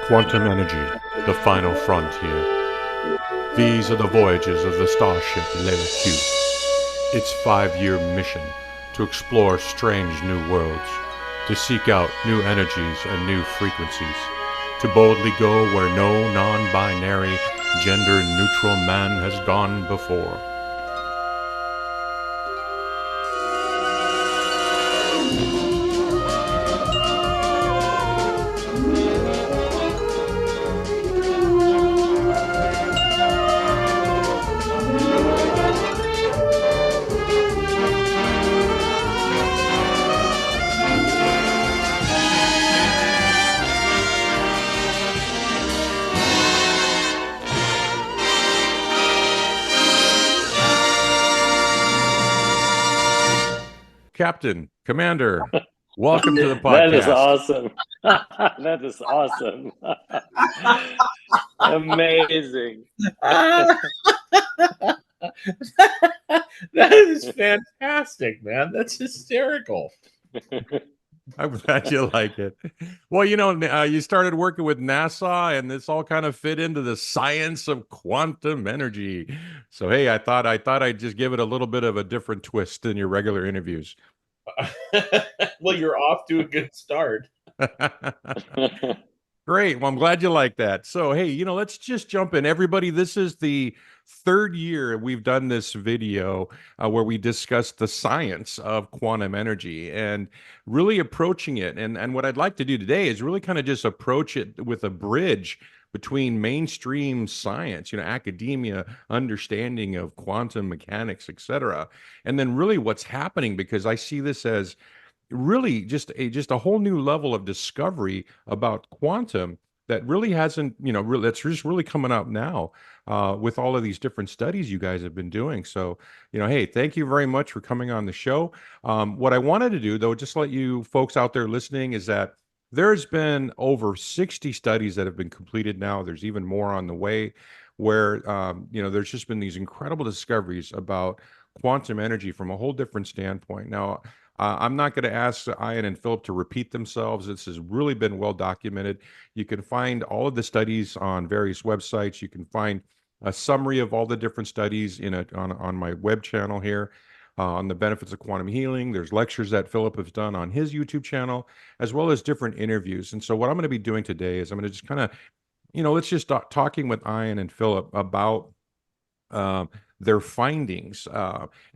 Quantum energy, the final frontier. These are the voyages of the starship Leela Q. Its 5-year mission to explore strange new worlds, to seek out new energies and new frequencies, to boldly go where no non-binary, gender-neutral man has gone before. Captain, Commander, welcome to the That is podcast. awesome. That is awesome. Amazing. That is fantastic, man. That's hysterical. I'm glad you like it. Well, you started working with NASA, and this all kind of fit into the science of quantum energy. So, hey, I thought I'd just give it a little bit of a different twist than your regular interviews. Well, you're off to a good start. Great. Well, I'm glad you like that. So, hey, let's just jump in. Everybody, this is the third year we've done this video where we discuss the science of quantum energy and really approaching it. And what I'd like to do today is really kind of just approach it with a bridge between mainstream science, academia, understanding of quantum mechanics, etc., and then really what's happening, because I see this as really just a whole new level of discovery about quantum that really hasn't, that's just really coming up now with all of these different studies you guys have been doing. So, hey, thank you very much for coming on the show. What I wanted to do, though, just to let you folks out there listening, is that there's been over 60 studies that have been completed now. There's even more on the way where, there's just been these incredible discoveries about quantum energy from a whole different standpoint. Now, I'm not going to ask Ian and Philip to repeat themselves. This has really been well documented. You can find all of the studies on various websites. You can find a summary of all the different studies on my web channel here on the benefits of quantum healing. There's lectures that Philip has done on his YouTube channel, as well as different interviews. And so what I'm going to be doing today is I'm going to just kind of, let's just start talking with Ian and Philip about their findings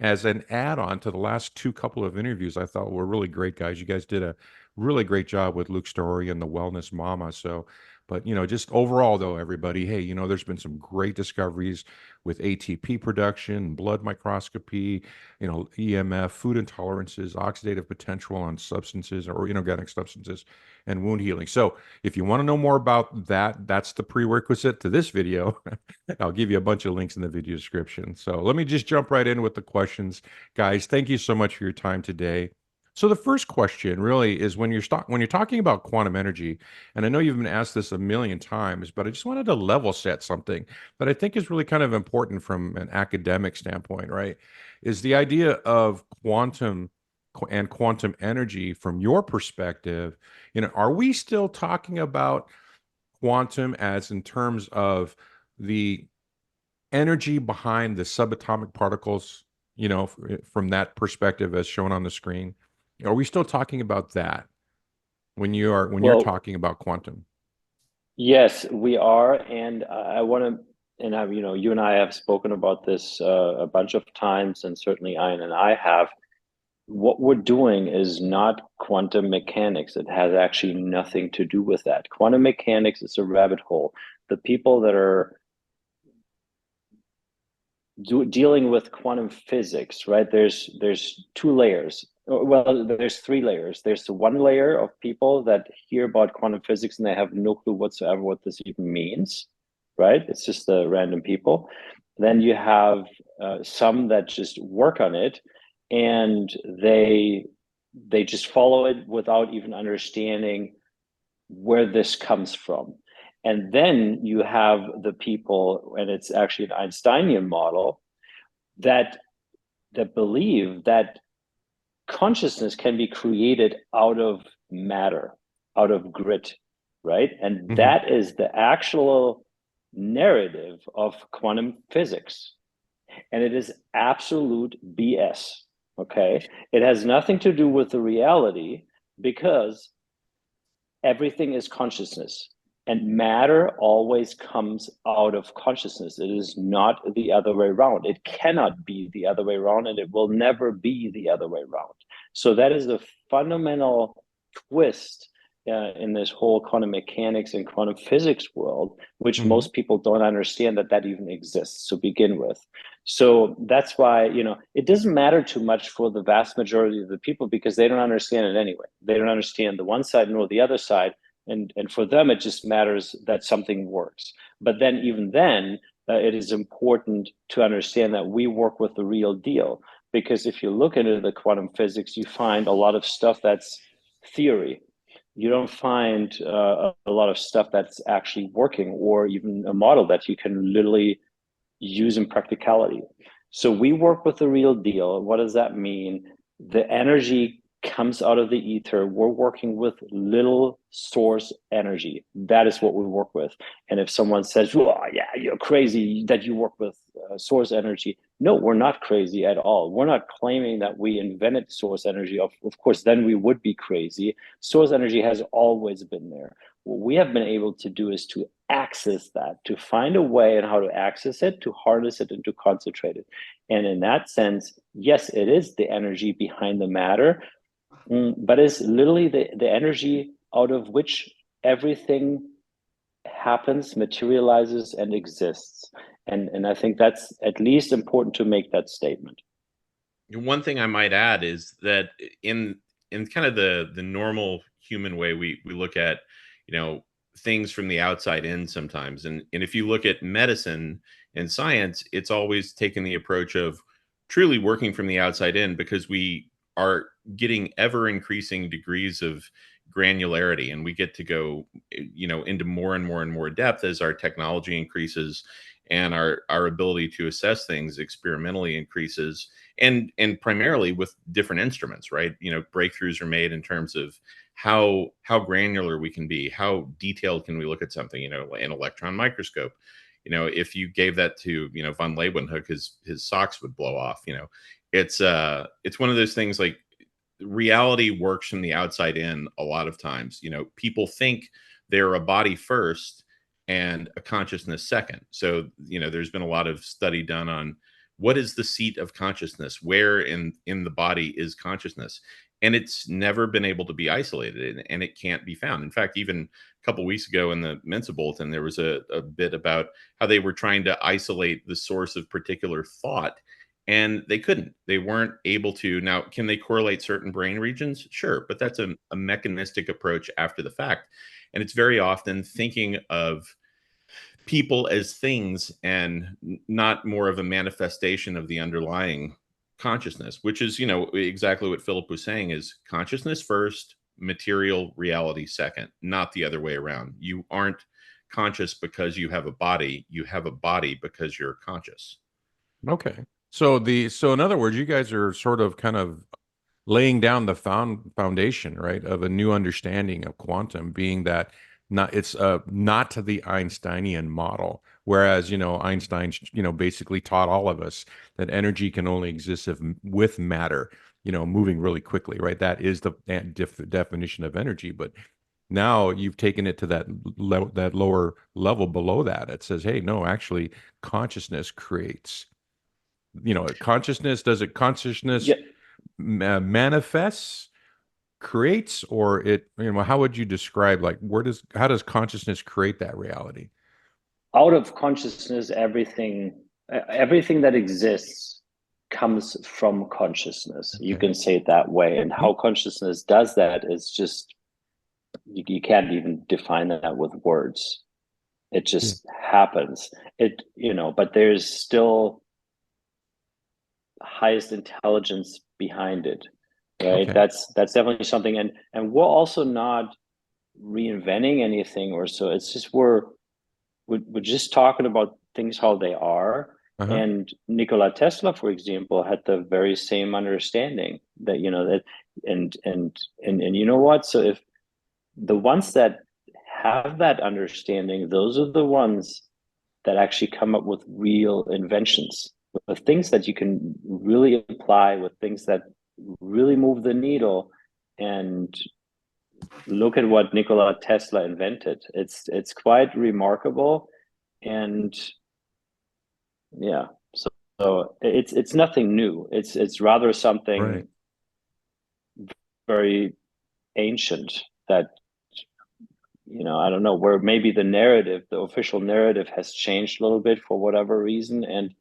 as an add-on to the last couple of interviews I thought were really great, guys. You guys did a really great job with Luke Storey and the Wellness Mama. So, but just overall though, everybody, hey, there's been some great discoveries with ATP production, blood microscopy, EMF, food intolerances, oxidative potential on substances or inorganic substances, and wound healing. So if you want to know more about that, that's the prerequisite to this video. I'll give you a bunch of links in the video description. So let me just jump right in with the questions. Guys, thank you so much for your time today. So the first question really is when you're talking about quantum energy, and I know you've been asked this a million times, but I just wanted to level set something that I think is really kind of important from an academic standpoint, right? Is the idea of quantum and quantum energy from your perspective, are we still talking about quantum as in terms of the energy behind the subatomic particles, from that perspective as shown on the screen? Are we still talking about that when you're talking about quantum? Yes, we are. And I want to, and you and I have spoken about this a bunch of times, and certainly Ian and I have. What we're doing is not quantum mechanics. It has actually nothing to do with that. Quantum mechanics is a rabbit hole. The people that are dealing with quantum physics, right? There's two layers. Well, there's three layers. There's the one layer of people that hear about quantum physics and they have no clue whatsoever what this even means, right? It's just the random people. Then you have some that just work on it, and they just follow it without even understanding where this comes from. And then you have the people, and it's actually an Einsteinian model, that believe that consciousness can be created out of matter, out of grit. right? And Mhm. that is the actual narrative of quantum physics. And it is absolute BS. Okay. It has nothing to do with the reality because everything is consciousness. And matter always comes out of consciousness. It is not the other way around. It cannot be the other way around, and it will never be the other way around. So that is a fundamental twist in this whole quantum mechanics and quantum physics world, which Mhm. most people don't understand that even exists to begin with. So that's why, it doesn't matter too much for the vast majority of the people because they don't understand it anyway. They don't understand the one side nor the other side. And for them, it just matters that something works. But then, even then, it is important to understand that we work with the real deal. Because if you look into the quantum physics, you find a lot of stuff that's theory. You don't find a lot of stuff that's actually working, or even a model that you can literally use in practicality. So we work with the real deal. What does that mean? The energy comes out of the ether. We're working with little source energy. That is what we work with. And if someone says, "Well, yeah, you're crazy that you work with source energy," no, we're not crazy at all. We're not claiming that we invented source energy. Of course, then we would be crazy. Source energy has always been there. What we have been able to do is to access that, to find a way on how to access it, to harness it, and to concentrate it. And in that sense, yes, it is the energy behind the matter, but it's literally the energy out of which everything happens, materializes, and exists. And I think that's at least important to make that statement. One thing I might add is that in kind of the normal human way we look at, you know, things from the outside in sometimes. And if you look at medicine and science, it's always taken the approach of truly working from the outside in because we are getting ever increasing degrees of granularity, and we get to go, you know, into more and more and more depth as our technology increases and our ability to assess things experimentally increases, and primarily with different instruments, right? You know, breakthroughs are made in terms of how granular we can be, how detailed can we look at something. You know, an electron microscope, you know, if you gave that to, you know, von Leeuwenhoek, his socks would blow off. You know, it's one of those things. Like, reality works from the outside in a lot of times. You know, people think they're a body first and a consciousness second. So, you know, there's been a lot of study done on what is the seat of consciousness, where in the body is consciousness, and it's never been able to be isolated, and it can't be found. In fact, even a couple weeks ago in the Mensa Bulletin, there was a bit about how they were trying to isolate the source of particular thought, and they couldn't. They weren't able to. Now, can they correlate certain brain regions? Sure, but that's a mechanistic approach after the fact, and it's very often thinking of people as things and not more of a manifestation of the underlying consciousness, which is, you know, exactly what Philip was saying, is consciousness first, material reality second, not the other way around. You aren't conscious because you have a body, you have a body because you're conscious. Okay. So in other words, you guys are sort of kind of laying down the foundation, right, of a new understanding of quantum, being that not to the Einsteinian model. Whereas, Einstein, basically taught all of us that energy can only exist if with matter, moving really quickly, right? That is the definition of energy. But now you've taken it to that lower level below that. It says, hey, no, actually, consciousness creates. Consciousness Yeah, manifests, creates, or how would you describe, like, how does consciousness create that reality? out of consciousness, everything that exists comes from consciousness. You Okay. can say it that way. And how consciousness does that is just, you can't even define that with words. It Yeah. just happens. But there's still highest intelligence behind it, right? Okay. That's definitely something. And we're also not reinventing anything or so. It's just we're just talking about things how they are. Uh-huh. And Nikola Tesla, for example, had the very same understanding that, that, and you know what? So if the ones that have that understanding, those are the ones that actually come up with real inventions, with things that you can really apply, with things that really move the needle. And look at what Nikola Tesla invented. It's quite remarkable. And yeah, so it's nothing new. It's rather something very ancient that, I don't know, where maybe the official narrative has changed a little bit for whatever reason. And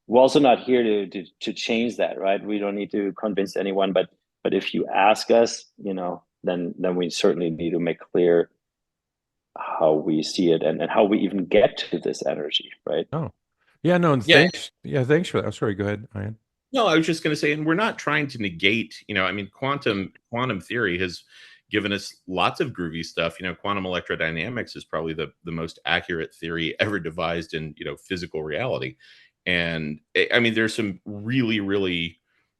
we're also not here to change that, right? We don't need to convince anyone, but if you ask us, then we certainly need to make clear how we see it, and how we even get to this energy, right? Oh, yeah, no, and Yeah. thanks. Yeah, thanks for that. Oh, sorry, go ahead, Ian. No, I was just going to say, and we're not trying to negate, I mean, quantum theory has given us lots of groovy stuff. Quantum electrodynamics is probably the most accurate theory ever devised in, physical reality. And I mean, there's some really, really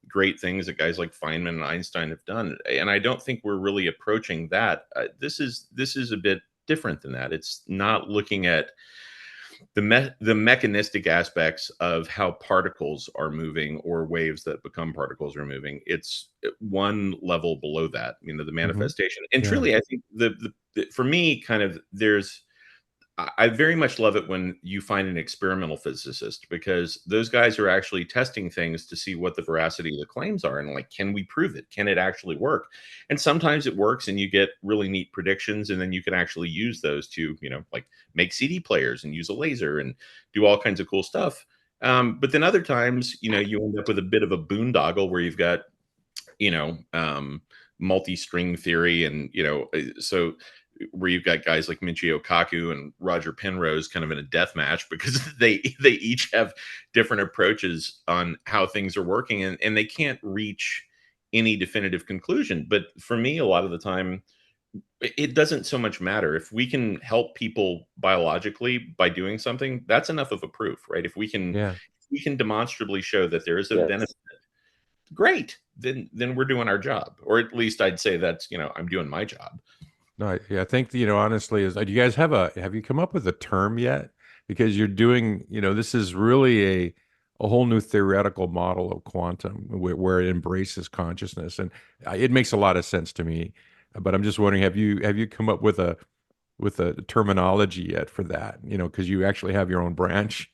great things that guys like Feynman and Einstein have done. And I don't think we're really approaching that. This is a bit different than that. It's not looking at the mechanistic aspects of how particles are moving, or waves that become particles are moving. It's one level below that, the manifestation. And Yeah. truly, I think the for me, kind of, I very much love it when you find an experimental physicist, because those guys are actually testing things to see what the veracity of the claims are, and like, can we prove it? Can it actually work? And sometimes it works and you get really neat predictions, and then you can actually use those to, like, make CD players and use a laser and do all kinds of cool stuff. But then other times, you end up with a bit of a boondoggle where you've got, multi-string theory, and so where you've got guys like Michio Kaku and Roger Penrose kind of in a death match, because they each have different approaches on how things are working, and they can't reach any definitive conclusion. But for me, a lot of the time, it doesn't so much matter. If we can help people biologically by doing something, that's enough of a proof, right? If we can demonstrably show that there is a benefit, great, then we're doing our job. Or at least I'd say that's, I'm doing my job. No, yeah, I think, honestly, do you guys have you come up with a term yet? Because you're doing, this is really a whole new theoretical model of quantum, where it embraces consciousness, and it makes a lot of sense to me. But I'm just wondering, have you come up with a terminology yet for that? Because you actually have your own branch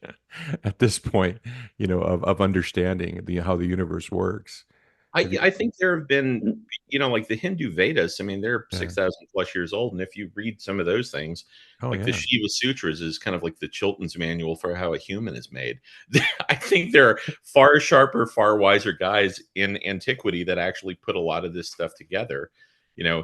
at this point, of understanding how the universe works. I think there have been, like the Hindu Vedas. I mean, they're Yeah. 6,000 plus years old, and if you read some of those things, like the yeah. Shiva Sutras is kind of like the Chilton's manual for how a human is made. I think there are far sharper, far wiser guys in antiquity that actually put a lot of this stuff together.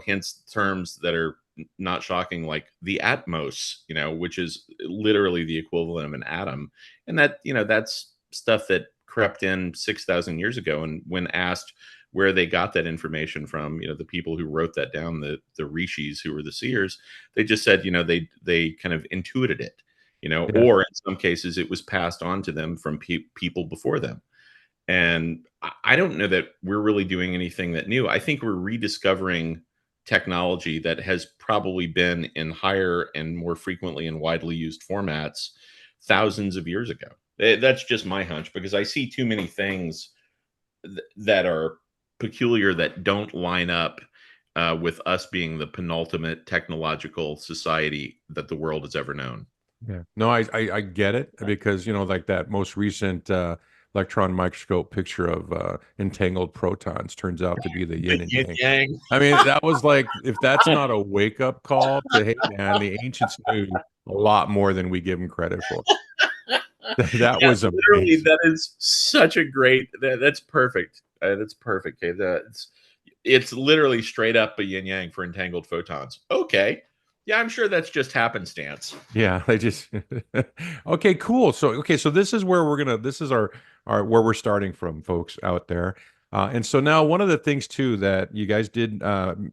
Hence terms that are not shocking, like the atmos, which is literally the equivalent of an atom, and that that's stuff that crept in 6,000 years ago. And when asked where they got that information from, the people who wrote that down, the rishis who were the seers, they just said, they kind of intuited it, or in some cases it was passed on to them from people before them. And I don't know that we're really doing anything that new. I think we're rediscovering technology that has probably been in higher and more frequently and widely used formats thousands of years ago. That's just my hunch, because I see too many things that are peculiar that don't line up with us being the penultimate technological society that the world has ever known. Yeah. No, I get it, because, like that most recent electron microscope picture of entangled protons turns out to be the yin and yang. I mean, that was like, if that's not a wake up call to, hey, man, the ancients knew a lot more than we give them credit for. That was literally amazing. that is such a great. That's perfect. That's perfect. Okay, it's literally straight up a yin yang for entangled photons. Okay, yeah, I'm sure that's just happenstance. Yeah, they just okay, cool. So this is where this is our where we're starting from, folks out there. And so now, one of the things too that you guys did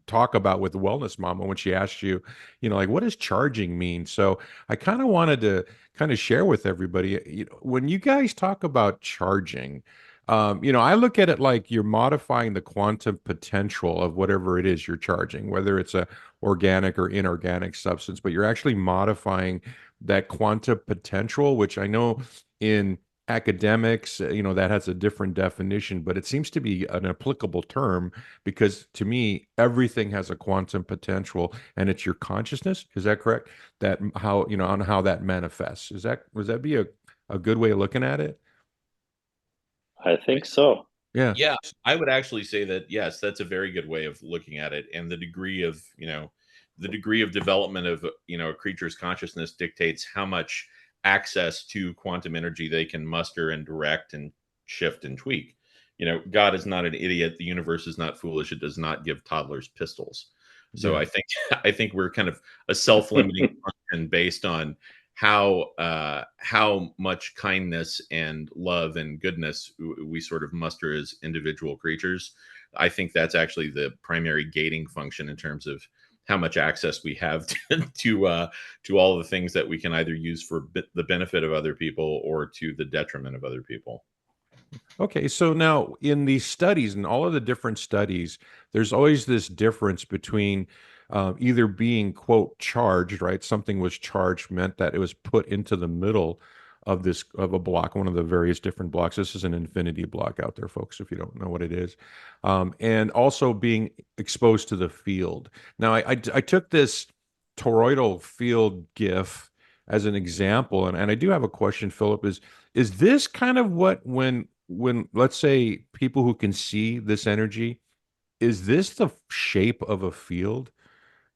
talk about with the Wellness Mama, when she asked you, like, what does charging mean? So I kind of wanted to kind of share with everybody, when you guys talk about charging, I look at it like you're modifying the quantum potential of whatever it is you're charging, whether it's a organic or inorganic substance, but you're actually modifying that quantum potential, which I know in academics, that has a different definition, but it seems to be an applicable term because to me, everything has a quantum potential and it's your consciousness. Is that correct? That how, on how that manifests. Would that be a good way of looking at it? I think so. Yeah. Yeah, I would actually say that yes, that's a very good way of looking at it, and the degree of development of a creature's consciousness dictates how much access to quantum energy they can muster and direct and shift and tweak. God is not an idiot. The universe is not foolish. It does not give toddlers pistols. So Yeah. I think we're kind of a self-limiting function based on how much kindness and love and goodness we sort of muster as individual creatures. I think that's actually the primary gating function in terms of how much access we have to all the things that we can either use for the benefit of other people or to the detriment of other people. Okay, so now in these studies and all of the different studies, there's always this difference between either being, quote, charged, right? Something was charged meant that it was put into the middle of a block, one of the various different blocks. This is an infinity block out there, folks, if you don't know what it is. And also being exposed to the field. Now, I took this toroidal field GIF as an example, and I do have a question, Philip, is this kind of what when let's say people who can see this energy, is this the shape of a field?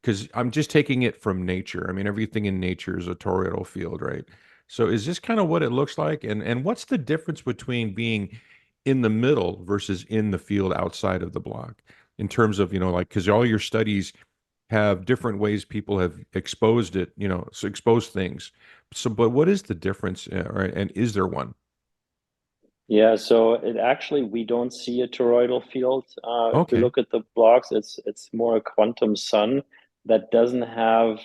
Because I'm just taking it from nature. I mean, everything in nature is a toroidal field, right? So is this kind of what it looks like? And what's the difference between being in the middle versus in the field outside of the block in terms of, like, because all your studies have different ways people have exposed it, so exposed things. So, but what is the difference, and is there one? Yeah, so it actually we don't see a toroidal field. If we Okay. look at the blocks, it's more a quantum sun that doesn't have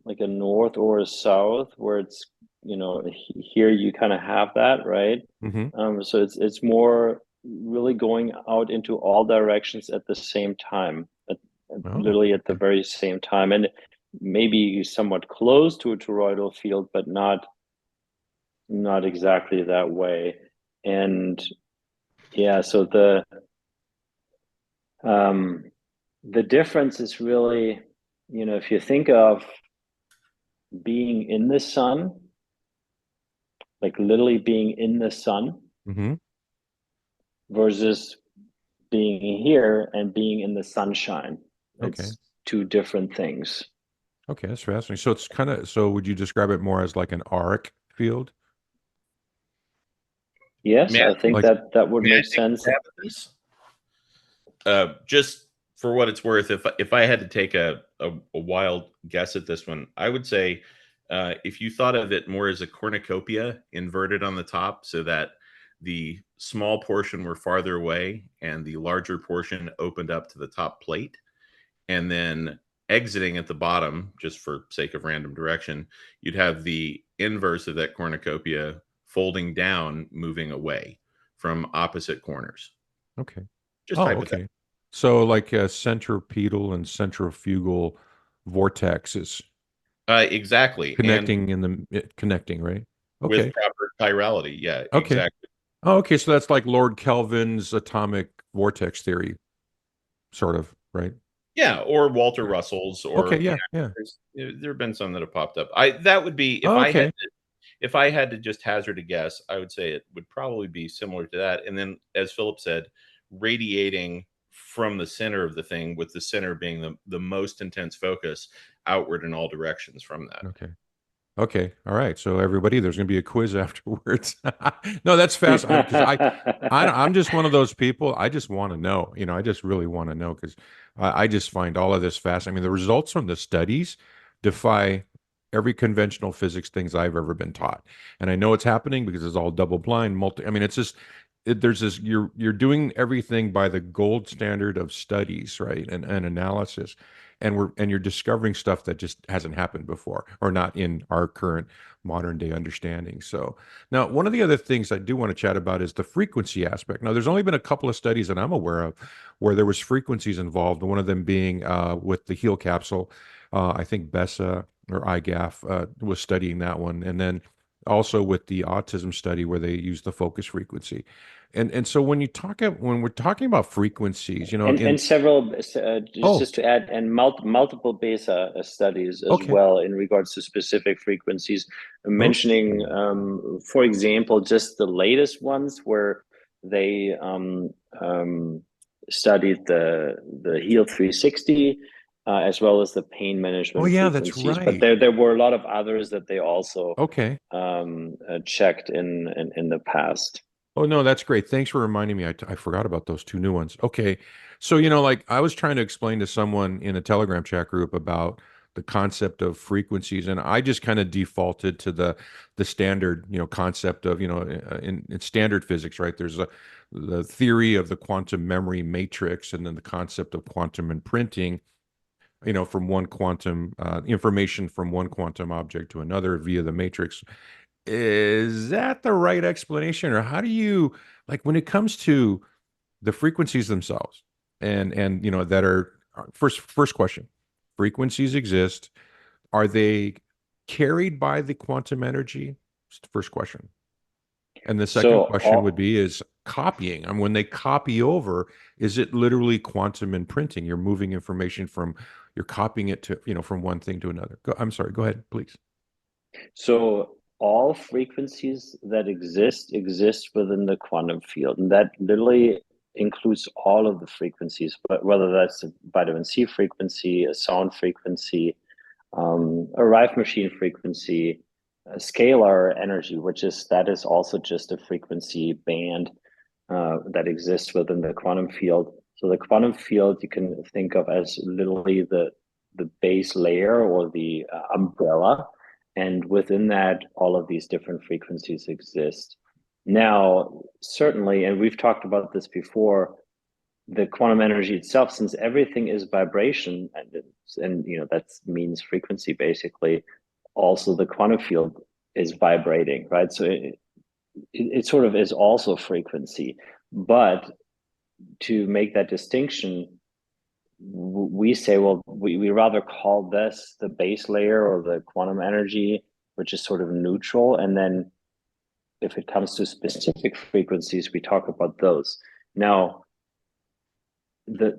like a north or a south where it's here you kind of have that, right? Mm-hmm. So it's more really going out into all directions at the same time, Oh, literally at the okay. very same time, and maybe somewhat close to a toroidal field, but not exactly that way. And yeah, so um, the difference is really, if you think of being in the sun, like literally being in the sun Mm-hmm. versus being here and being in the sunshine. Okay. It's two different things. Okay, that's fascinating. So it's kind of, so would you describe it more as like an arc field? Yes, May I, I think Like, that would may I make take a sense. stab at this? Just for what it's worth, if I had to take a wild guess at this one, I would say if you thought of it more as a cornucopia inverted on the top, so that the small portion were farther away and the larger portion opened up to the top plate, and then exiting at the bottom, just for sake of random direction, you'd have the inverse of that cornucopia folding down, moving away from opposite corners. okay. Just Oh, hypothetical. okay. So like a centripetal and centrifugal vortexes Exactly. And connecting connecting, right? with Okay. proper chirality. Yeah, Okay. exactly. Oh, okay. So that's like Lord Kelvin's atomic vortex theory, sort of, right? Yeah, or Walter Right. Russell's, Okay. or Yeah. Yeah. there have been some that have popped up. I that would be Oh, okay. if I had to just hazard a guess, I would say it would probably be similar to that. And then, as Philip said, radiating from the center of the thing, with the center being the most intense focus outward in all directions from that. Okay. Okay. All right. So everybody, there's going to be a quiz afterwards. No, that's fascinating because I'm just one of those people. I just want to know. I just really want to know because I just find all of this fascinating. I mean, the results from the studies defy every conventional physics things I've ever been taught, and I know it's happening because it's all double blind, multi. I mean, it's just there's this. You're doing everything by the gold standard of studies, right, and analysis. and you're discovering stuff that just hasn't happened before, or not in our current modern day understanding. So now, one of the other things I do want to chat about is the frequency aspect. Now, there's only been a couple of studies that I'm aware of where there was frequencies involved. One of them being with the Heal capsule. I think BESA or IGAF was studying that one, and then also with the autism study where they use the focus frequency. And so when we're talking about frequencies, and several oh, just to add, and multiple beta studies as okay, well in regards to specific frequencies, oh, mentioning for example just the latest ones where they studied the Heal 360 as well as the pain oh management yeah, that's frequencies, but right. there were a lot of others that they also Okay. checked in the past. Oh no, that's great. Thanks for reminding me. I forgot about those two new ones. Okay. So, like I was trying to explain to someone in a Telegram chat group about the concept of frequencies, and I just kind of defaulted to the standard, concept of, in standard physics, right? There's the theory of the quantum memory matrix, and then the concept of quantum imprinting, from one quantum information from one quantum object to another via the matrix. Is that the right explanation, or how do you, like, when it comes to the frequencies themselves, and that are first question, frequencies exist, are they carried by the quantum energy? It's the first question. And the second So question would be, is copying, and when they copy over, is it literally quantum imprinting? You're moving information you're copying it to, from one thing to another. I'm sorry, go ahead, please. So all frequencies that exist within the quantum field, and that literally includes all of the frequencies, but whether that's a vitamin C frequency, a sound frequency, a Rife machine frequency, a scalar energy, that is also just a frequency band that exists within the quantum field. So the quantum field you can think of as literally the base layer or the umbrella, and within that, all of these different frequencies exist. Now, certainly, and we've talked about this before, the quantum energy itself, since everything is vibration, and that means frequency basically, also the quantum field is vibrating, right? So it sort of is also frequency. But to make that distinction, we say, well, we rather call this the base layer or the quantum energy, which is sort of neutral. And then if it comes to specific frequencies, we talk about those. Now, the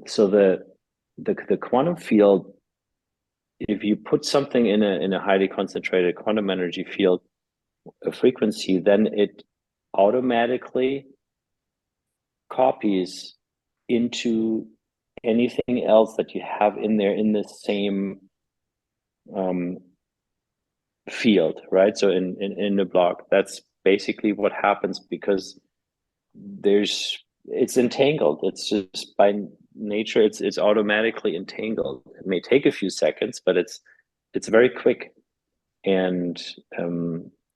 quantum field, if you put something in a highly concentrated quantum energy field, a frequency, then it automatically copies into anything else that you have in there in the same field, right? So in the block, that's basically what happens, because it's entangled. It's just by nature, it's automatically entangled. It may take a few seconds, but it's very quick. And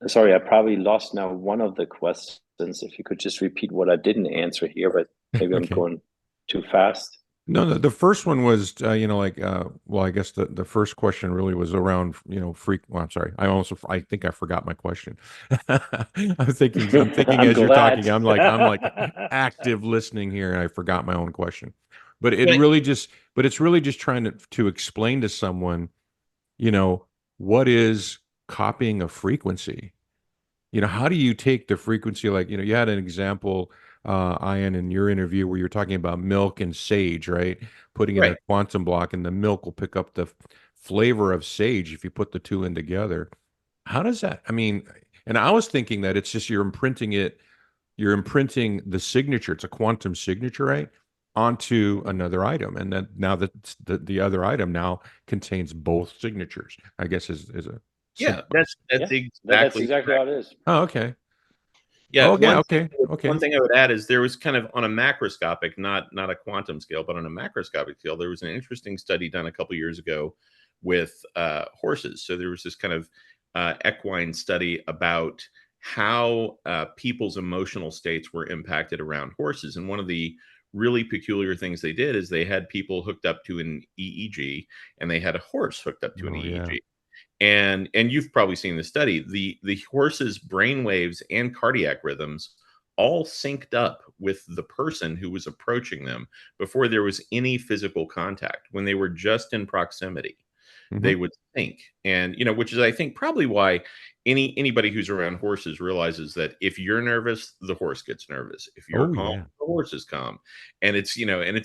sorry, I probably lost now one of the questions. If you could just repeat what I didn't answer here, but maybe I'm Okay. going too fast. No, the first one was, well, I guess the first question really was around, well, I'm sorry. I think I forgot my question. I'm thinking I'm as you're glad. talking, I'm like active listening here, and I forgot my own question. But But it's really just trying to explain to someone, what is copying a frequency? How do you take the frequency? Like, you had an example, Ian, in your interview where you're talking about milk and sage, right? Putting in a right. quantum block, and the milk will pick up the flavor of sage if you put the two in together. How does that? I mean, and I was thinking that it's just you're imprinting the signature. It's a quantum signature, right? Onto another item. And then now that the other item now contains both signatures, I guess is a Yeah, simple. that's Yeah, that's exactly exactly how correct. it is. Oh, okay. Yeah, Oh, yeah. Okay. Okay. One thing I would add is there was kind of on a macroscopic, not a quantum scale, but on a macroscopic scale, there was an interesting study done a couple years ago with horses. So there was this kind of equine study about how people's emotional states were impacted around horses. And one of the really peculiar things they did is they had people hooked up to an EEG, and they had a horse hooked up to an Oh, yeah. EEG. And you've probably seen the study. The horse's brain waves and cardiac rhythms all synced up with the person who was approaching them before there was any physical contact. When they were just in proximity, Hmm. they would sync. And which is, I think, probably why anybody who's around horses realizes that if you're nervous, the horse gets nervous. If you're Oh, calm, yeah. the horse is calm. And it's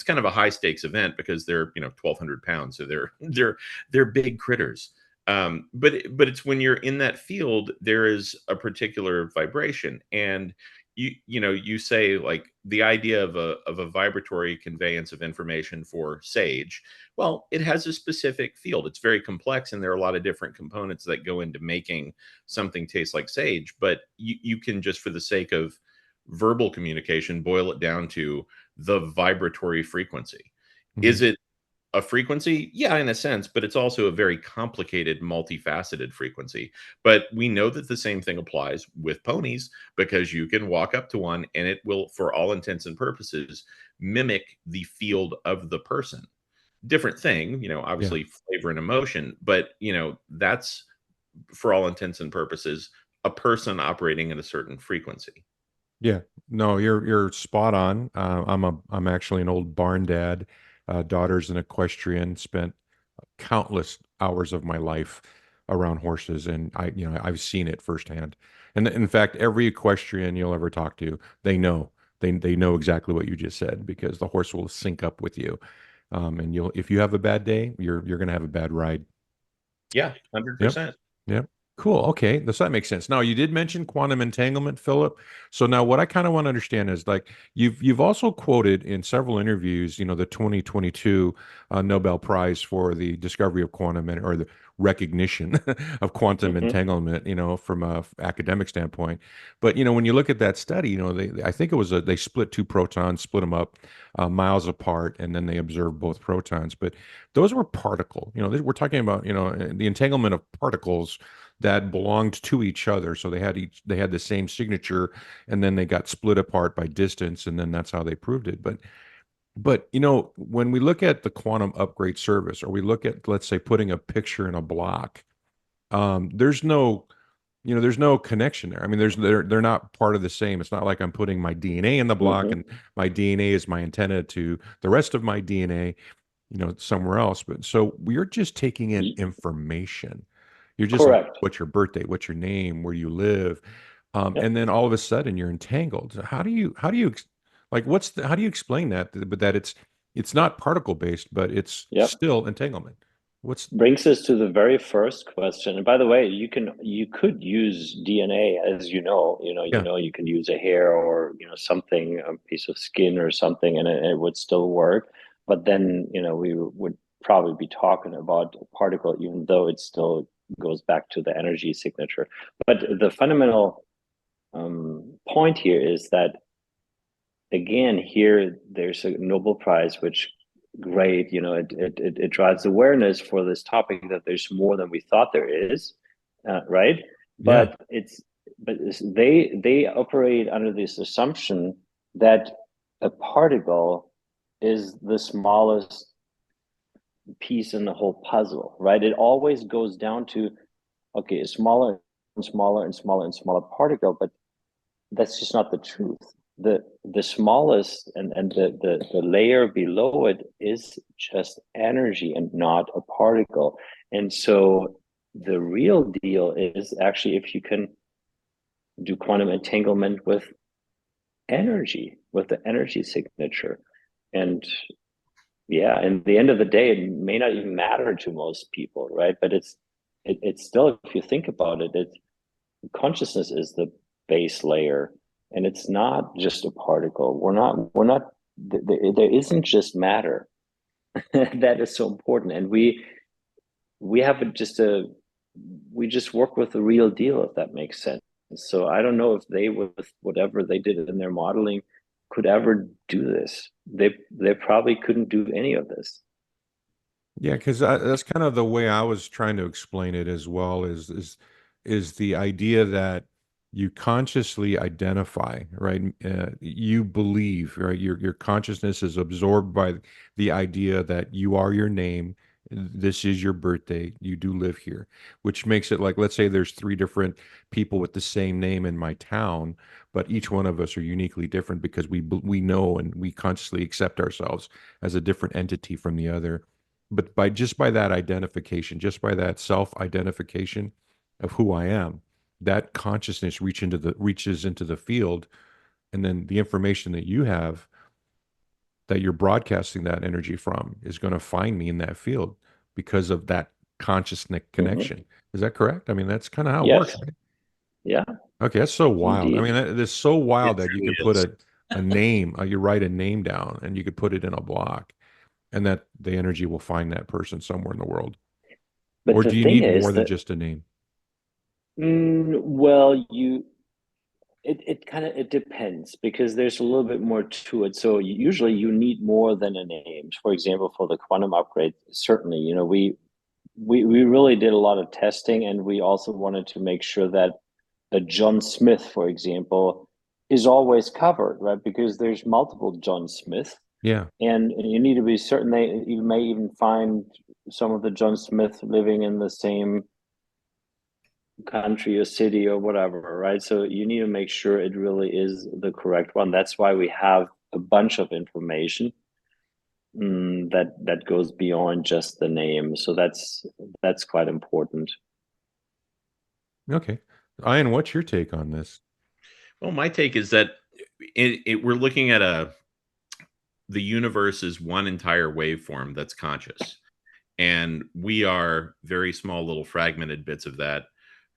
kind of a high stakes event because they're 1,200 pounds, so they're big critters. But it's when you're in that field, there is a particular vibration. And you say, like, the idea of a vibratory conveyance of information for sage. Well, it has a specific field. It's very complex, and there are a lot of different components that go into making something taste like sage. But you can, just for the sake of verbal communication, boil it down to the vibratory frequency. Hmm. Is it a frequency? Yeah, in a sense, but it's also a very complicated, multifaceted frequency. But we know that the same thing applies with ponies, because you can walk up to one and it will, for all intents and purposes, mimic the field of the person. Different thing, Yeah. obviously flavor and emotion, but that's, for all intents and purposes, a person operating at a certain frequency. Yeah, no, you're spot on. I'm actually an old barn dad. Daughter's an equestrian. Spent countless hours of my life around horses, and I've seen it firsthand. And in fact, every equestrian you'll ever talk to, they know exactly what you just said, because the horse will sync up with you. And if you have a bad day, you're gonna have a bad ride. Yeah, Yep. 100%. Yep. Cool. Okay. That makes sense. Now, you did mention quantum entanglement, Philip. So now what I kind of want to understand is, like, you've also quoted in several interviews, the 2022 Nobel Prize for the discovery of or the recognition of quantum Hmm. entanglement, from a academic standpoint. But, when you look at that study, I think it was they split two protons, split them up miles apart, and then they observed both protons. But those were particle, we're talking about, the entanglement of particles that belonged to each other. So they had the same signature, and then they got split apart by distance, and then that's how they proved it. But when we look at the quantum upgrade service, or we look at, let's say, putting a picture in a block, there's no there's no connection there. I mean, they're not part of the same. It's not like I'm putting my DNA in the block, Hmm. and my DNA is my antenna to the rest of my DNA, somewhere else. But so we're just taking in information. You're just like, Correct. what's your birthday? What's your name? Where do you live? Yep. And then all of a sudden you're entangled. Like, how do you explain that? But that it's not particle based, but it's Yep. still entanglement. What's Brings us to the very first question. And by the way, you could use DNA, as Yeah, you can use a hair, or something, a piece of skin or something, and it would still work. But then we would probably be talking about a particle, even though it still goes back to the energy signature. But the fundamental point here is that, again, here there's a Nobel Prize, which, great, it drives awareness for this topic, that there's more than we thought there is, right? yeah, But they operate under this assumption that a particle is the smallest piece in the whole puzzle, right? It always goes down to, okay, a smaller and smaller and smaller and smaller particle, but that's just not the truth. The smallest, and the layer below it is just energy and not a particle. And so the real deal is actually if you can do quantum entanglement with energy, with the energy signature. And yeah, and the end of the day, it may not even matter to most people, right? But it's still, if you think about it, consciousness is the base layer, and it's not just a particle. We're not there isn't just matter. That is so important. And we have just a we just work with the real deal, if that makes sense. So I don't know if they, with whatever they did in their modeling, could ever do this. They probably couldn't do any of this. yeah. Because that's kind of the way I was trying to explain it as well. Is the idea that you consciously identify, right? You believe, right? Your consciousness is absorbed by the idea that you are your name. This is your birthday. You do live here, which makes it like, let's say there's three different people with the same name in my town, but each one of us are uniquely different because we know and we consciously accept ourselves as a different entity from the other. But by that identification, just by that self-identification of who I am, that consciousness reaches into the field, and then the information that you have that you're broadcasting that energy from is going to find me in that field because of that consciousness connection. Is that correct? I mean, that's kind of how it works, Yes. right? Yeah, Okay, that's so wild. I indeed. mean, that is so It wild that you truly could put is. a name, you write a name down, and you could put it in a block, and that the energy will find that person somewhere in the world. But Or the do you thing need more is than that, just a name? well, it kind of, it depends, because there's a little bit more to it. So usually you need more than a name. For example, for the quantum upgrade, certainly, we really did a lot of testing, and we also wanted to make sure that a John Smith, for example, is always covered, right? Because there's multiple John Smith, Yeah. and you need to be certain they, you may even find some of the John Smith living in the same country or city or whatever, right? So you need to make sure it really is the correct one. That's why we have a bunch of information, that goes beyond just the name. So that's quite important. Okay. Ian, what's your take on this? Well, my take is that we're looking at the universe is one entire waveform that's conscious. And we are very small, little fragmented bits of that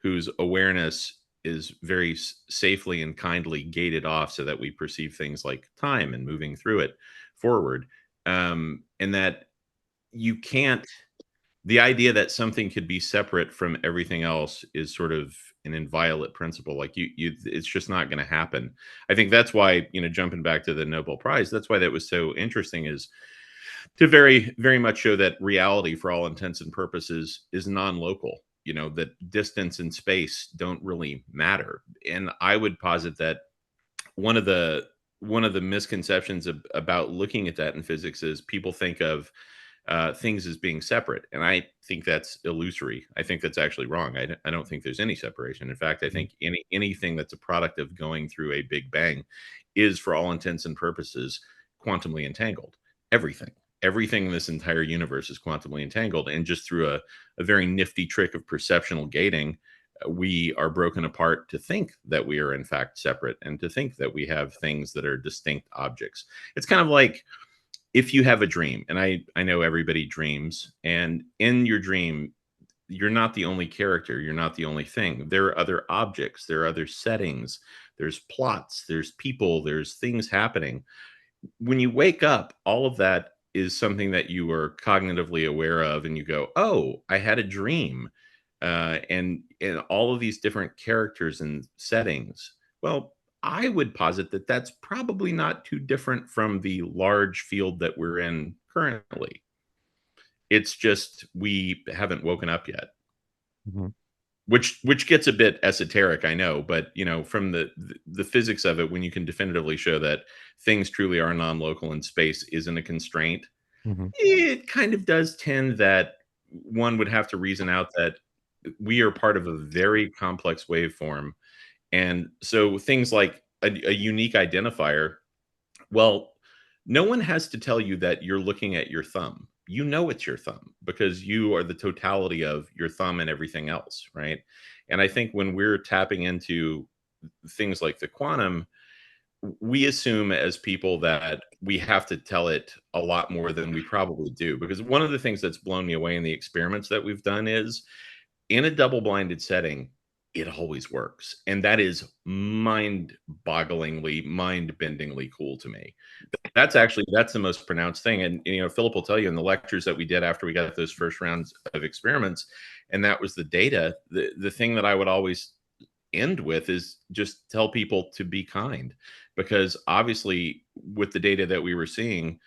whose awareness is very safely and kindly gated off so that we perceive things like time and moving through it forward. And that you can't, the idea that something could be separate from everything else is sort of an inviolate principle. Like it's just not going to happen. I think that's why, jumping back to the Nobel Prize, that's why that was so interesting, is to very, very much show that reality, for all intents and purposes, is non-local. That distance and space don't really matter. And I would posit that one of the misconceptions about looking at that in physics is people think of things as being separate, and I think that's illusory. I think that's actually wrong. I don't think there's any separation. In fact, I think anything that's a product of going through a Big Bang is, for all intents and purposes, quantumly entangled. Everything in this entire universe is quantumly entangled, and just through a very nifty trick of perceptual gating, we are broken apart to think that we are in fact separate, and to think that we have things that are distinct objects. It's kind of like if you have a dream, and I know everybody dreams, and in your dream, you're not the only character, you're not the only thing. There are other objects, there are other settings, there's plots, there's people, there's things happening. When you wake up, all of that is something that you are cognitively aware of, and you go, "Oh, I had a dream," and all of these different characters and settings. Well, I would posit that that's probably not too different from the large field that we're in currently. It's just we haven't woken up yet. Mhm. Which gets a bit esoteric, I know, but from the physics of it, when you can definitively show that things truly are non-local and space isn't a constraint, Mhm. it kind of does tend that one would have to reason out that we are part of a very complex waveform. And so things like a unique identifier, well, no one has to tell you that you're looking at your thumb. You know it's your thumb because you are the totality of your thumb and everything else, right? And I think when we're tapping into things like the quantum, we assume as people that we have to tell it a lot more than we probably do. Because one of the things that's blown me away in the experiments that we've done is, in a double-blinded setting, it always works, and that is mind-bogglingly, mind-bendingly cool to me. That's the most pronounced thing, and Philip will tell you in the lectures that we did after we got those first rounds of experiments, and that was the data. The thing that I would always end with is just tell people to be kind, because obviously with the data that we were seeing,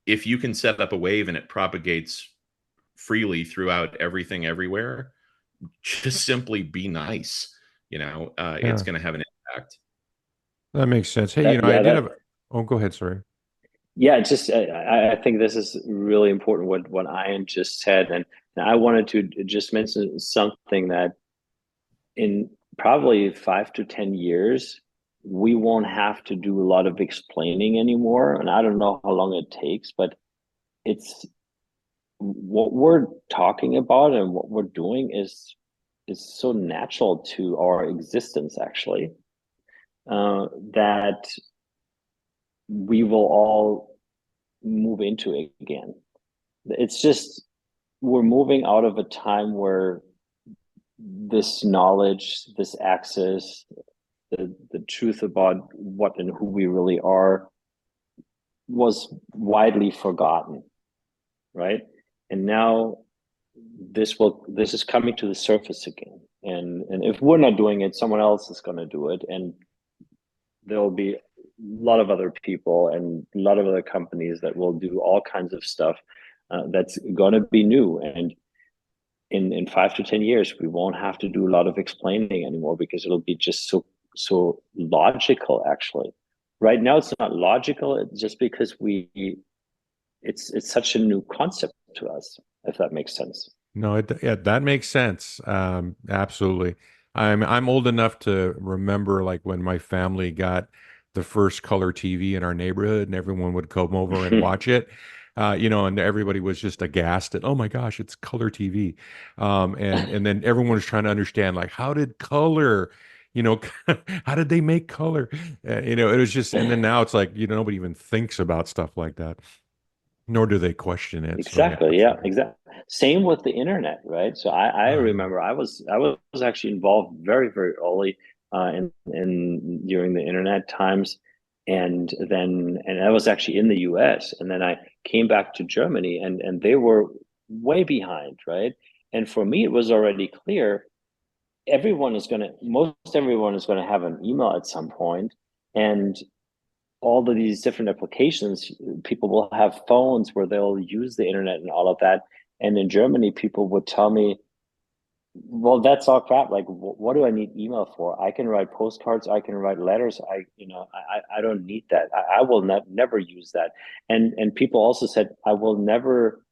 if you can set up a wave and it propagates freely throughout everything everywhere, just simply be nice. it's going to have an impact. That makes sense. Hey, That, I yeah, did that, have. Oh, go ahead. Sorry. yeah, just I think this is really important what Ian just said, and I wanted to just mention something that in probably 5 to 10 years, we won't have to do a lot of explaining anymore. And I don't know how long it takes, but it's what we're talking about and what we're doing is so natural to our existence, actually, that we will all move into it again. It's just we're moving out of a time where this knowledge, this access, the truth about what and who we really are was widely forgotten, right? And now this is coming to the surface again. And if we're not doing it, someone else is going to do it, and there'll be a lot of other people and a lot of other companies that will do all kinds of stuff that's going to be new. And in 5 to 10 years, we won't have to do a lot of explaining anymore because it'll be just so logical. Actually, right now it's not logical. It's just because it's such a new concept to us, if that makes sense. No, yeah, that makes sense. Absolutely. I'm old enough to remember like when my family got the first color TV in our neighborhood, and everyone would come over and watch it. And everybody was just aghast at, oh my gosh, it's color TV. And then everyone was trying to understand like how did color, you know, how did they make color? It was just, and then now it's like nobody even thinks about stuff like that, nor do they question it. So yeah, Exactly. for Yeah, sure. exactly. Same with the internet, right? So I Uh, remember I was actually involved very, very early in during the internet times, and I was actually in the US, and then I came back to Germany, and they were way behind, right? And for me, it was already clear most everyone is gonna have an email at some point, and all of these different applications, people will have phones where they'll use the internet and all of that. And in Germany, people would tell me, well, that's all crap. Like, what do I need email for? I can write postcards. I can write letters. I don't need that. I will never use that. And people also said, I will never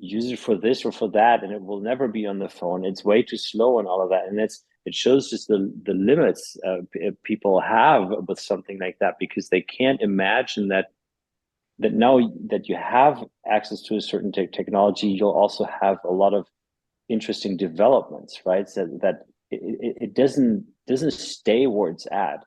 use it for this or for that, and it will never be on the phone. It's way too slow and all of that. And it shows just the limits people have with something like that, because they can't imagine that now that you have access to a certain technology, you'll also have a lot of interesting developments, right? So that it doesn't stay where it's at,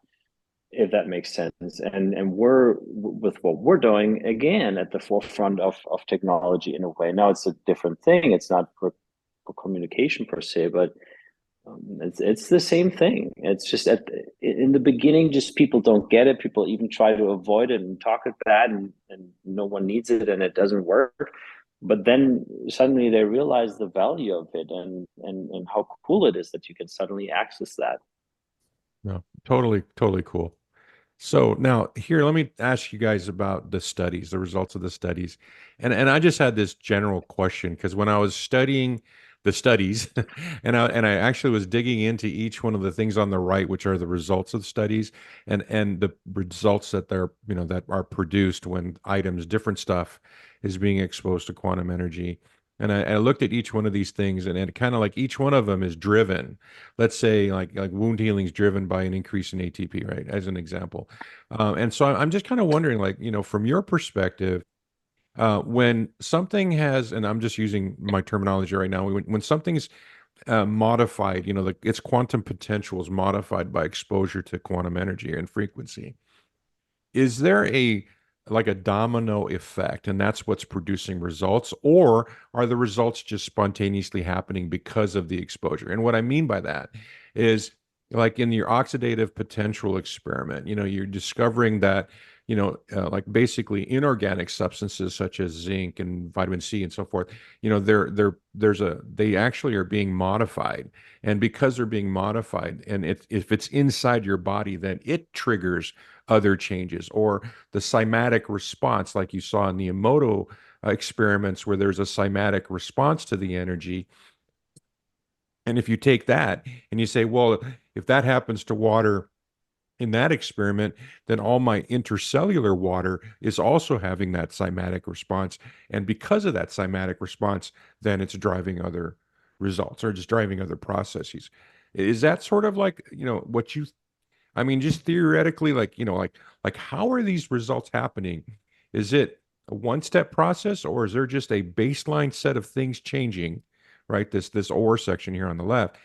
if that makes sense. And we're with what we're doing again at the forefront of technology in a way. Now it's a different thing. It's not for communication per se, but it's the same thing. It's just in the beginning, just people don't get it. People even try to avoid it and talk it bad, and no one needs it, and it doesn't work. But then suddenly they realize the value of it, and how cool it is that you can suddenly access that. no, totally, totally cool. So now here, let me ask you guys about the studies, the results of the studies. And I just had this general question because when I was studying the studies and I actually was digging into each one of the things on the right, which are the results of the studies and the results that that are produced when items, different stuff is being exposed to quantum energy. And I looked at each one of these things, and kind of like each one of them is driven. Let's say like wound healing is driven by an increase in ATP, right? As an example. And so I'm just kind of wondering, like, from your perspective, when something has, and I'm just using my terminology right now, when something's modified, like its quantum potential is modified by exposure to quantum energy and frequency, is there a domino effect, and that's what's producing results, or are the results just spontaneously happening because of the exposure? And what I mean by that is, like in your oxidative potential experiment, you're discovering that like basically inorganic substances such as zinc and vitamin C and so forth, they actually are being modified. And because they're being modified, and if it's inside your body, then it triggers other changes, or the cymatic response, like you saw in the Emoto experiments, where there's a cymatic response to the energy. And if you take that and you say, well, if that happens to water in that experiment, then all my intercellular water is also having that cymatic response. And because of that cymatic response, then it's driving other results or just driving other processes. Is that sort of like, what you, I mean, just theoretically, like, like how are these results happening? Is it a one-step process, or is there just a baseline set of things changing, right? This or section here on the left,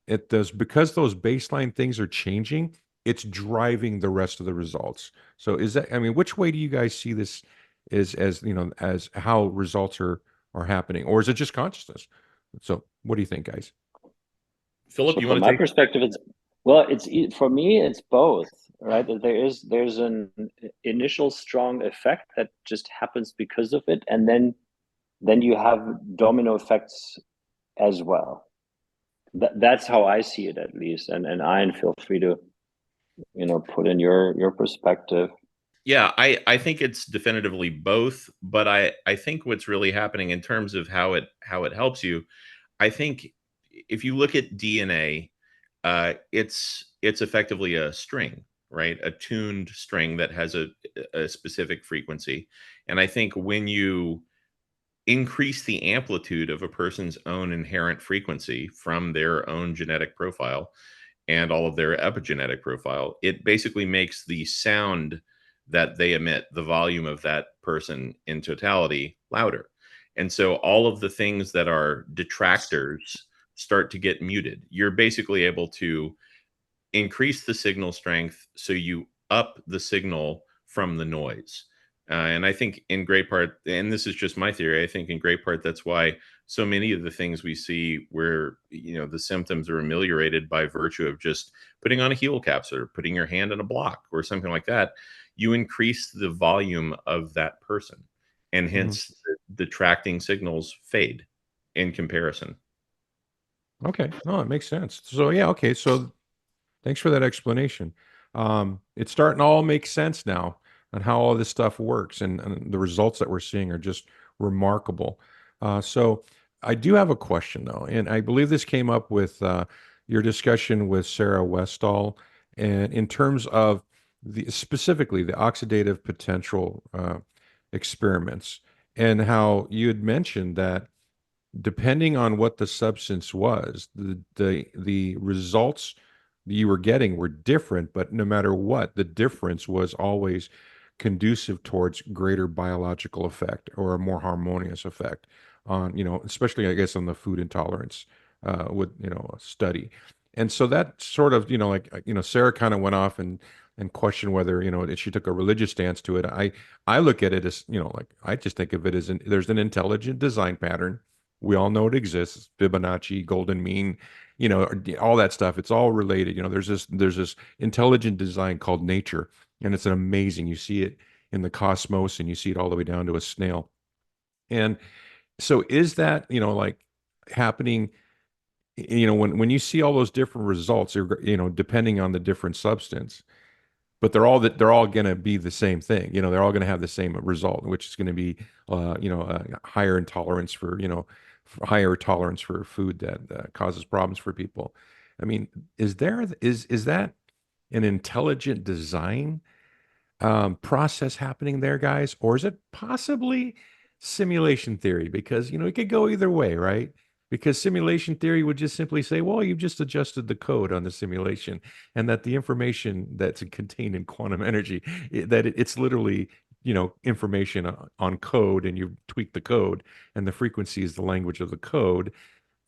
it does, because those baseline things are changing, it's driving the rest of the results. So is that, I mean, which way do you guys see this as as how results are happening, or is it just consciousness? So what do you think, guys? Philip, So you from want to my take? perspective, for me, it's both, right? There's an initial strong effect that just happens because of it, and then you have domino effects as well. That's how I see it, at least. And Ian, feel free to put in your perspective. Yeah, I think it's definitively both, but I think what's really happening in terms of how it helps you, I think if you look at DNA, it's effectively a string, right? A tuned string that has a specific frequency. And I think when you increase the amplitude of a person's own inherent frequency from their own genetic profile and all of their epigenetic profile, it basically makes the sound that they emit, the volume of that person in totality, louder. And so all of the things that are detractors start to get muted. You're basically able to increase the signal strength so you up the signal from the noise. And I think in great part, and this is just my theory, I think in great part that's why so many of the things we see where the symptoms are ameliorated by virtue of just putting on a heel caps or putting your hand on a block or something like that, you increase the volume of that person, and Mhm. hence the detracting signals fade in comparison. Okay, no, it makes sense. So yeah, okay, so thanks for that explanation. It's starting to all make sense now on how all this stuff works, and the results that we're seeing are just remarkable. So I do have a question though, and I believe this came up with your discussion with Sarah Westall, and in terms of specifically the oxidative potential experiments, and how you had mentioned that depending on what the substance was, the results you were getting were different, but no matter what, the difference was always conducive towards greater biological effect or a more harmonious effect on, especially I guess on the food intolerance with, study. And so that sort of, Sarah kind of went off and questioned whether, she took a religious stance to it. I look at it as, like I just think of it as there's an intelligent design pattern. We all know it exists. Fibonacci, golden mean, all that stuff. It's all related. There's this intelligent design called nature, and it's an amazing. You see it in the cosmos, and you see it all the way down to a snail. And so, is that like happening? When you see all those different results, depending on the different substance, but they're all going to be the same thing. They're all going to have the same result, which is going to be, higher intolerance for, higher tolerance for food that causes problems for people. I mean, is that an intelligent design process happening there, guys? Or is it possibly simulation theory? Because, it could go either way, right? Because simulation theory would just simply say, well, you've just adjusted the code on the simulation, and that the information that's contained in quantum energy, it's literally, information on code, and you tweak the code, and the frequency is the language of the code.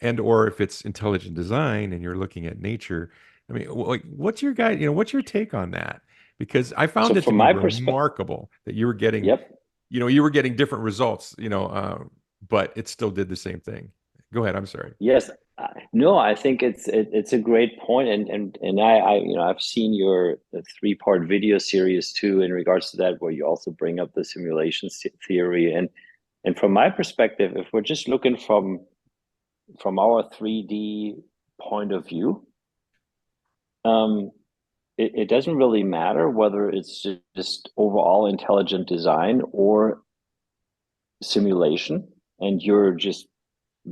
And or if it's intelligent design and you're looking at nature, I mean, like, what's your take on that? Because I So found it to from be my perspective, remarkable that you were getting, yep. different results, but it still did the same thing. Go ahead. I'm sorry. Yes, no, I think it's a great point, and I've seen your three-part video series too in regards to that, where you also bring up the simulation theory, and from my perspective, if we're just looking from our 3D point of view, it doesn't really matter whether it's just overall intelligent design or simulation, and you're just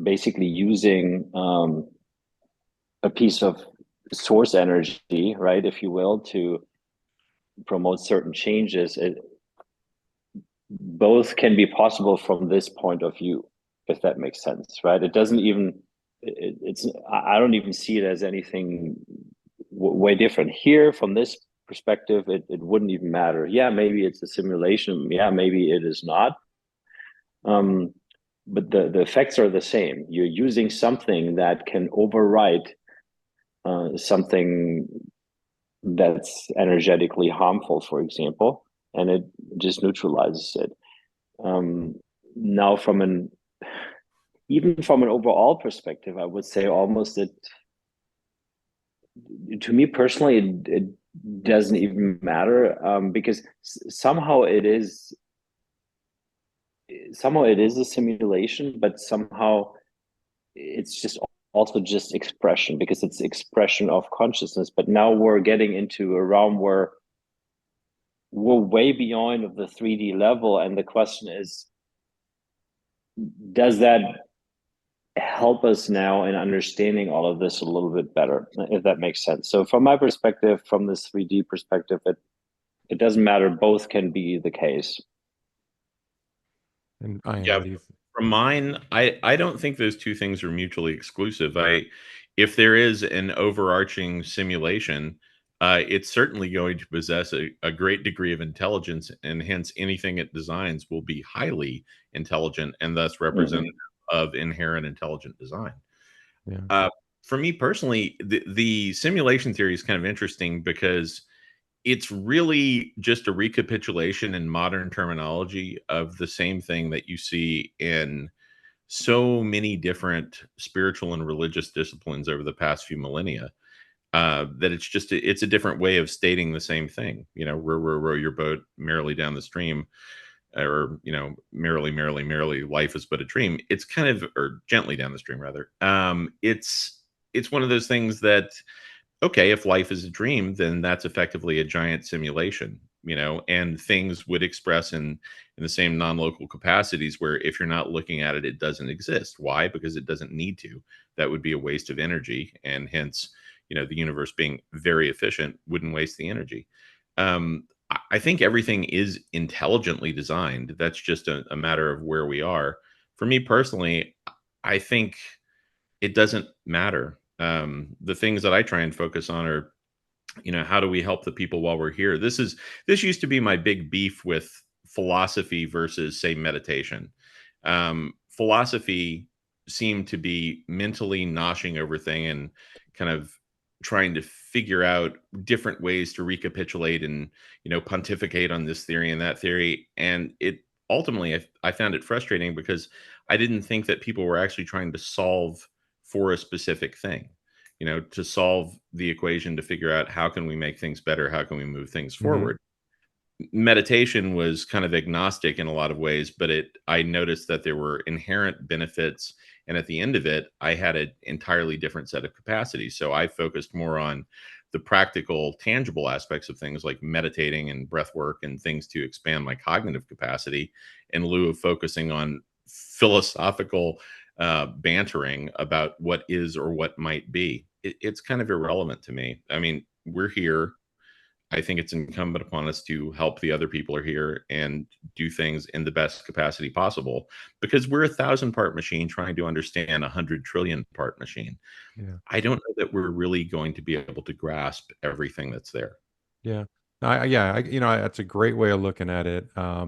basically using a piece of source energy, right, if you will, to promote certain changes, both can be possible from this point of view, if that makes sense, right? It doesn't even, it's, I don't even see it as anything way different. Here, from this perspective, it wouldn't even matter. Yeah, maybe it's a simulation. Yeah, maybe it is not. But the effects are the same. You're using something that can override something that's energetically harmful, for example, and it just neutralizes it. Now, even from an overall perspective, I would say almost that, to me personally, it doesn't even matter, because somehow it is a simulation, but somehow it's just also just expression, because it's expression of consciousness. But now we're getting into a realm where we're way beyond of the 3D level, and the question is, does that help us now in understanding all of this a little bit better, if that makes sense? So from my perspective, from this 3D perspective, it doesn't matter. Both can be the case. And Ian, Yeah, what do you think? from mine, I don't think those two things are mutually exclusive. If there is an overarching simulation, it's certainly going to possess a great degree of intelligence, and hence anything it designs will be highly intelligent and thus representative of inherent intelligent design. Yeah. For me personally, the simulation theory is kind of interesting because it's really just a recapitulation in modern terminology of the same thing that you see in so many different spiritual and religious disciplines over the past few millennia. That it's a different way of stating the same thing. You know, row your boat merrily down the stream, or merrily, merrily, merrily, life is but a dream. It's kind of, or gently down the stream rather. It's one of those things that, okay, if life is a dream, then that's effectively a giant simulation, and things would express in the same non-local capacities, where if you're not looking at it, it doesn't exist. Why? Because it doesn't need to. That would be a waste of energy, and hence, the universe being very efficient wouldn't waste the energy. I think everything is intelligently designed. That's just a matter of where we are. For me personally, I think it doesn't matter. The things that I try and focus on are, how do we help the people while we're here? This used to be my big beef with philosophy versus, say, meditation. Philosophy seemed to be mentally noshing over thing and kind of trying to figure out different ways to recapitulate and pontificate on this theory and that theory. And it ultimately, I found it frustrating because I didn't think that people were actually trying to solve for a specific thing, to solve the equation, to figure out how can we make things better, how can we move things forward. Meditation was kind of agnostic in a lot of ways, but I noticed that there were inherent benefits, and at the end of it, I had an entirely different set of capacities. So I focused more on the practical, tangible aspects of things like meditating and breath work and things to expand my cognitive capacity, in lieu of focusing on philosophical bantering about what is or what might be. It's kind of irrelevant to me. I mean, we're here. I think it's incumbent upon us to help the other people are here and do things in the best capacity possible, because we're 1,000-part machine trying to understand 100 trillion-part machine. Yeah. I don't know that we're really going to be able to grasp everything that's there. Yeah. That's a great way of looking at it. I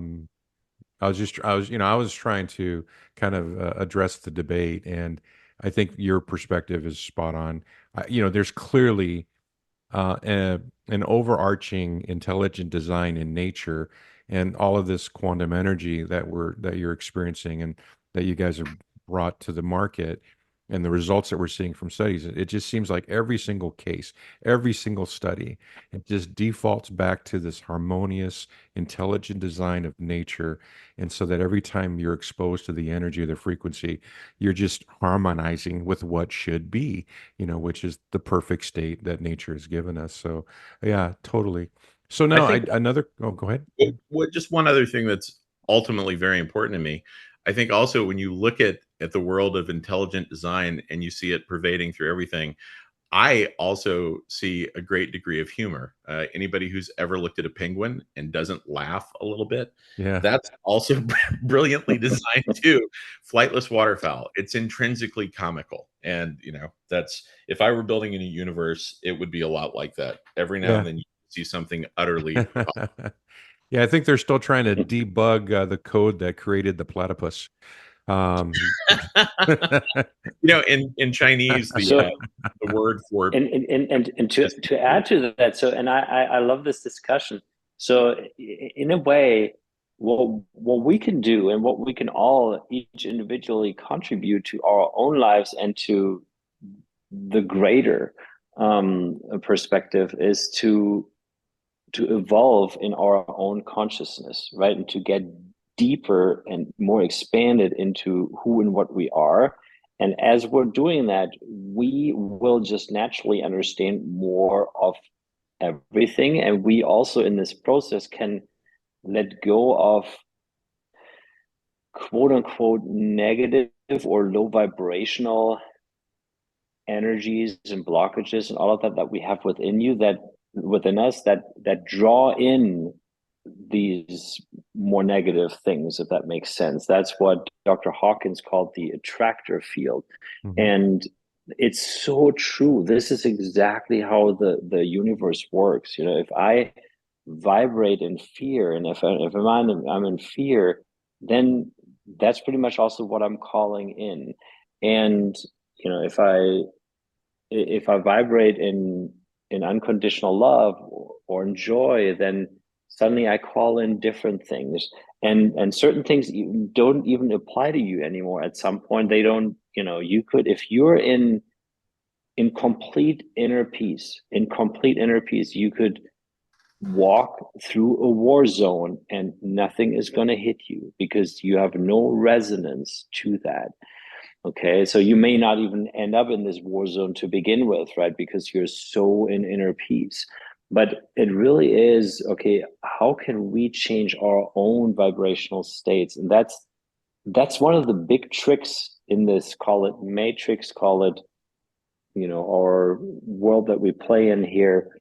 was trying to kind of address the debate, and I think your perspective is spot on. There's clearly an overarching intelligent design in nature, and all of this quantum energy that you're experiencing and that you guys have brought to the market, and the results that we're seeing from studies. It just seems like every single case, every single study, it just defaults back to this harmonious, intelligent design of nature. And so that every time you're exposed to the energy or the frequency, you're just harmonizing with what should be, which is the perfect state that nature has given us. So, yeah, totally. So I now, think go ahead. just one other thing that's ultimately very important to me. I think also when you look at the world of intelligent design and you see it pervading through everything, I also see a great degree of humor. Anybody who's ever looked at a penguin and doesn't laugh a little bit, Yeah. that's also brilliantly designed too. Flightless waterfowl. It's intrinsically comical. And, that's, if I were building in a universe, it would be a lot like that. Every now and Yeah. then you see something utterly. Yeah, I think they're still trying to debug the code that created the platypus. In Chinese, So the word for and to add to that, so and I love this discussion. So in a way, what we can do and what we can all each individually contribute to our own lives and to the greater perspective is to evolve in our own consciousness, right? And to get deeper and more expanded into who and what we are. And as we're doing that, we will just naturally understand more of everything. And we also, in this process, can let go of quote unquote negative or low vibrational energies and blockages and all of that we have within us that draw in these more negative things, if that makes sense. That's what Dr. Hawkins called the attractor field. Mm-hmm. And it's so true. This is exactly how the universe works. If I vibrate in fear, and if I'm in fear, then that's pretty much also what I'm calling in. And if I vibrate in unconditional love or in joy, then suddenly I call in different things, and certain things don't even apply to you anymore. At some point, they don't. You could, if you're in complete inner peace, you could walk through a war zone and nothing is going to hit you because you have no resonance to that. Okay, so you may not even end up in this war zone to begin with, right? Because you're so in inner peace. But it really is, okay, how can we change our own vibrational states? And that's one of the big tricks in this, call it matrix, call it, our world that we play in here,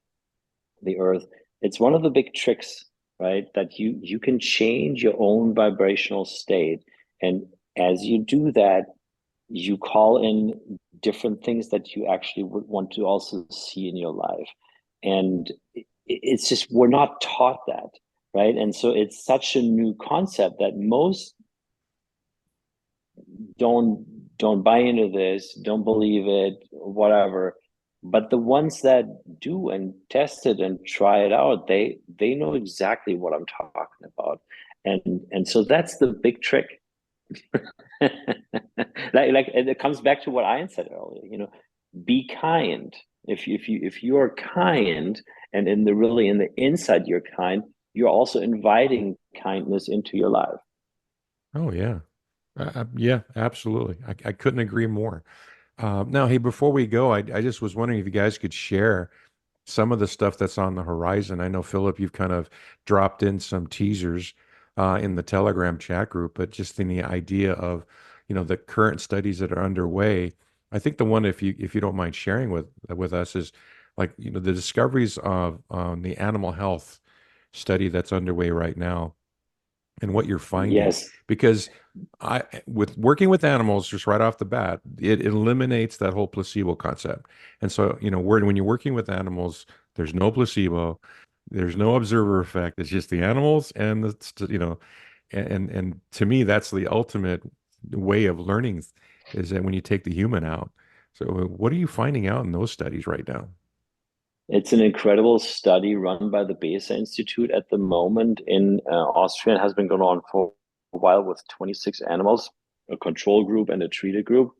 the earth. It's one of the big tricks, right? That you can change your own vibrational state. And as you do that, you call in different things that you actually would want to also see in your life. And it's just, we're not taught that, right? And so it's such a new concept that most don't buy into this, don't believe it, whatever. But the ones that do and test it and try it out, they know exactly what I'm talking about. And so that's the big trick. like it comes back to what Ian said earlier, be kind. If you are kind, and in the inside you're kind, you're also inviting kindness into your life. Oh yeah. Yeah, absolutely. I couldn't agree more. Now, hey, before we go, I just was wondering if you guys could share some of the stuff that's on the horizon. I know, Philip, you've kind of dropped in some teasers in the Telegram chat group, but just in the idea of, the current studies that are underway. I think the one, if you don't mind sharing with us, is like, the discoveries of the animal health study that's underway right now and what you're finding. Yes. Because with working with animals, just right off the bat, it eliminates that whole placebo concept. And so, when you're working with animals, there's no placebo, there's no observer effect. It's just the animals and and to me, that's the ultimate way of learning, is that when you take the human out. So what are you finding out in those studies right now? It's an incredible study run by the Besa Institute at the moment in Austria. It has been going on for a while with 26 animals, a control group and a treated group.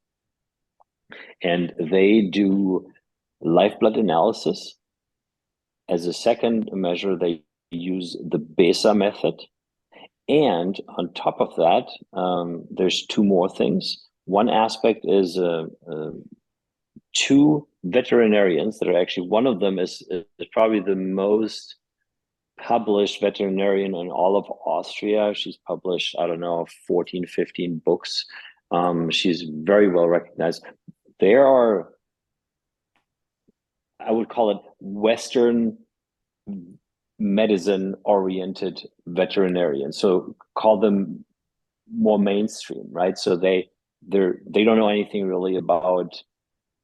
And they do live blood analysis. As a second measure, they use the Besa method. And on top of that, there's two more things. One aspect is two veterinarians that are actually, one of them is probably the most published veterinarian in all of Austria. She's published, I don't know, 14, 15 books. She's very well recognized. They are I would call it Western medicine oriented veterinarians. So call them more mainstream, right? So they don't know anything really about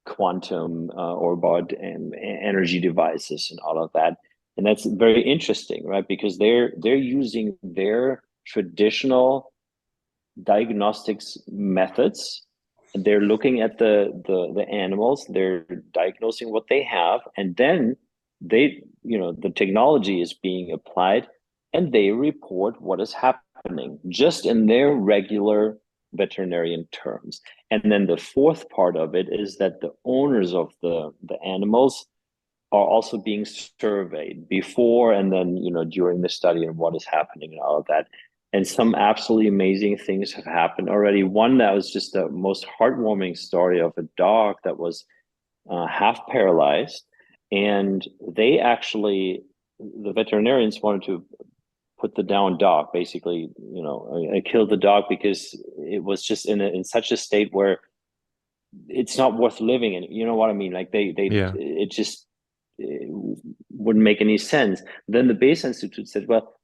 quantum or about energy devices and all of that. And that's very interesting, right? Because they're using their traditional diagnostics methods. They're looking at the animals, they're diagnosing what they have, and then the technology is being applied, and they report what is happening just in their regular veterinarian terms. And then the fourth part of it is that the owners of the animals are also being surveyed before and then during the study, and what is happening and all of that. And some absolutely amazing things have happened already. One that was just the most heartwarming story of a dog that was half paralyzed, and the veterinarians wanted to put the down dog, basically, kill the dog because it was just in such a state where it's not worth living in. You know what I mean? Like Yeah. it wouldn't make any sense. Then the Base Institute said, well,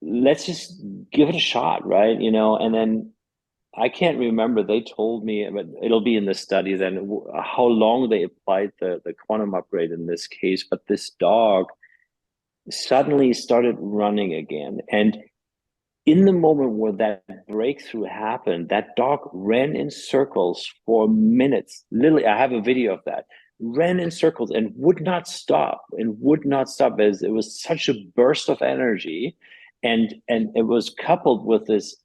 let's just give it a shot, right? And then I can't remember, they told me, but it'll be in the study then, how long they applied the quantum upgrade in this case. But this dog suddenly started running again. And in the moment where that breakthrough happened, that dog ran in circles for minutes. Literally, I have a video of that. Ran in circles and would not stop as it was such a burst of energy. And it was coupled with this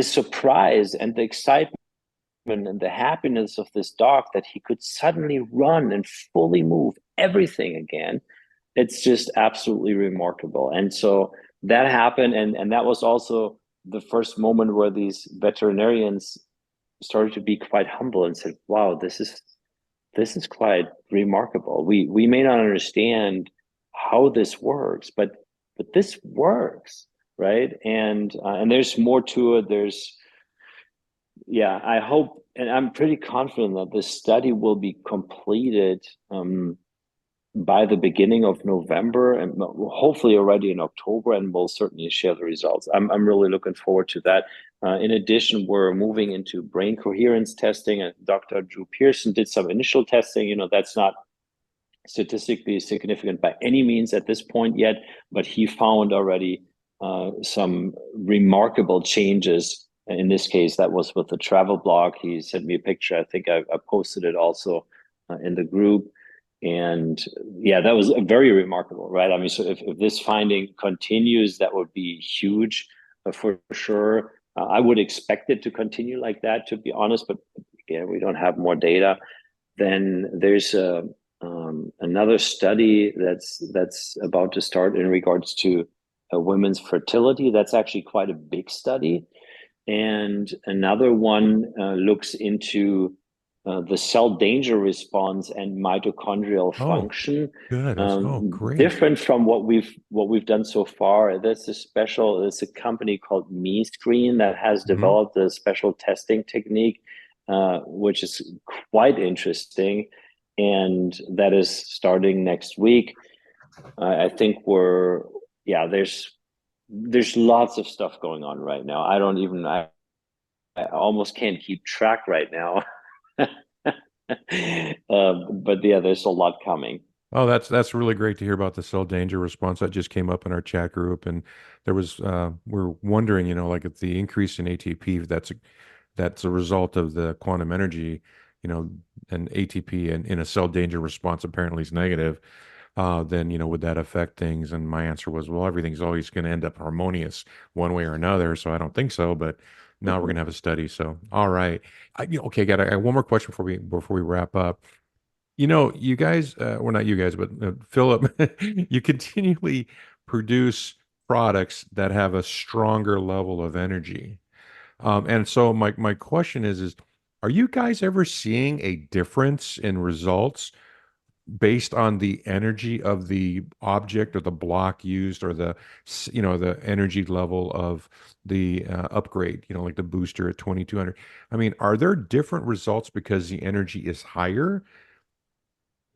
surprise and the excitement and the happiness of this dog that he could suddenly run and fully move everything again. It's just absolutely remarkable. And so that happened, and that was also the first moment where these veterinarians started to be quite humble and said, wow, this is quite remarkable. We may not understand how this works, but this works, right? And there's more to it. I hope, and I'm pretty confident that this study will be completed by the beginning of November, and hopefully already in October, and we'll certainly share the results. I'm really looking forward to that. In addition, we're moving into brain coherence testing, and Dr. Drew Pearson did some initial testing. That's not statistically significant by any means at this point yet, but he found already some remarkable changes. In this case, that was with the travel blog. He sent me a picture. I think I posted it also in the group. And that was very remarkable, right? I mean, so if this finding continues, that would be huge for sure. I would expect it to continue like that, to be honest, but again, we don't have more data. Then there's another study that's about to start in regards to women's fertility. That's actually quite a big study. And another one looks into the cell danger response and mitochondrial function. Good. Great. Different from what we've done so far. There's a company called MeScreen that has developed a special testing technique, which is quite interesting, and that is starting next week. I think there's lots of stuff going on right now. I almost can't keep track right now. But there's a lot coming. Oh, that's really great to hear about the cell danger response. That just came up in our chat group, and there was we're wondering, like if the increase in ATP, that's a result of the quantum energy, and ATP and in a cell danger response apparently is negative. Then would that affect things? And my answer was, well, everything's always going to end up harmonious one way or another. So I don't think so, but now we're going to have a study. So, all right. Okay, got one more question before we wrap up. You guys, well, not you guys, but Philip, you continually produce products that have a stronger level of energy. And so my question is, are you guys ever seeing a difference in results based on the energy of the object or the block used, or the energy level of the upgrade, like the booster at 2200? I mean, are there different results because the energy is higher?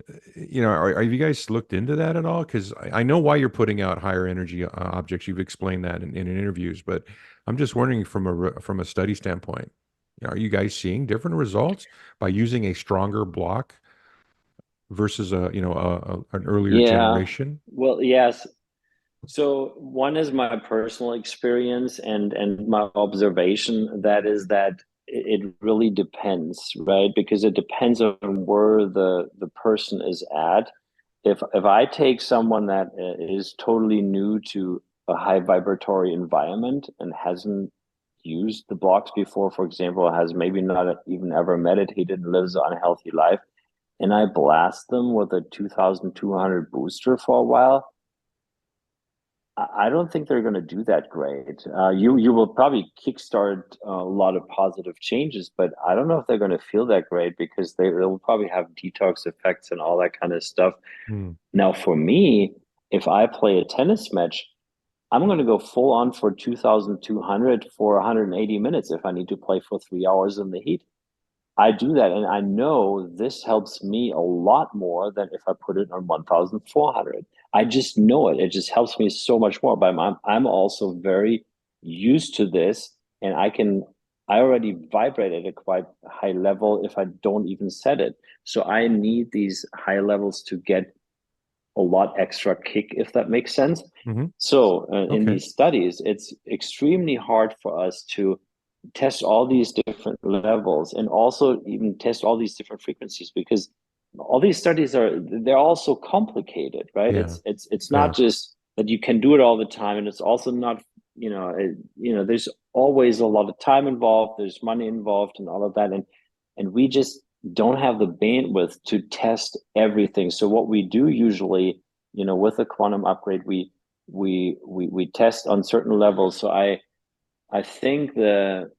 have you guys looked into that at all? Because I know why you're putting out higher energy objects. You've explained that in interviews, but I'm just wondering from a study standpoint, are you guys seeing different results by using a stronger block versus an earlier Yeah, generation? well, yes. So one is my personal experience and my observation. That is that it really depends, right? Because it depends on where the person is at. If I take someone that is totally new to a high vibratory environment and hasn't used the blocks before, for example, has maybe not even ever meditated and lives an unhealthy life, and I blast them with a 2,200 booster for a while, I don't think they're going to do that great. You will probably kickstart a lot of positive changes, but I don't know if they're going to feel that great because they'll probably have detox effects and all that kind of stuff. Hmm. Now, for me, if I play a tennis match, I'm going to go full on for 2,200 for 180 minutes if I need to play for 3 hours in the heat. I do that, and I know this helps me a lot more than if I put it on 1,400. I just know it. It just helps me so much more. But I'm also very used to this, and I already vibrate at a quite high level if I don't even set it. So I need these high levels to get a lot extra kick, if that makes sense. Hmm. So in Okay. these studies, it's extremely hard for us to test all these different levels and also even test all these different frequencies because all these studies they're all so complicated, right? Yeah. It's Yeah. not just that you can do it all the time, and it's also not, there's always a lot of time involved, there's money involved and all of that, and we just don't have the bandwidth to test everything. So what we do usually, with a quantum upgrade, we test on certain levels. So I think the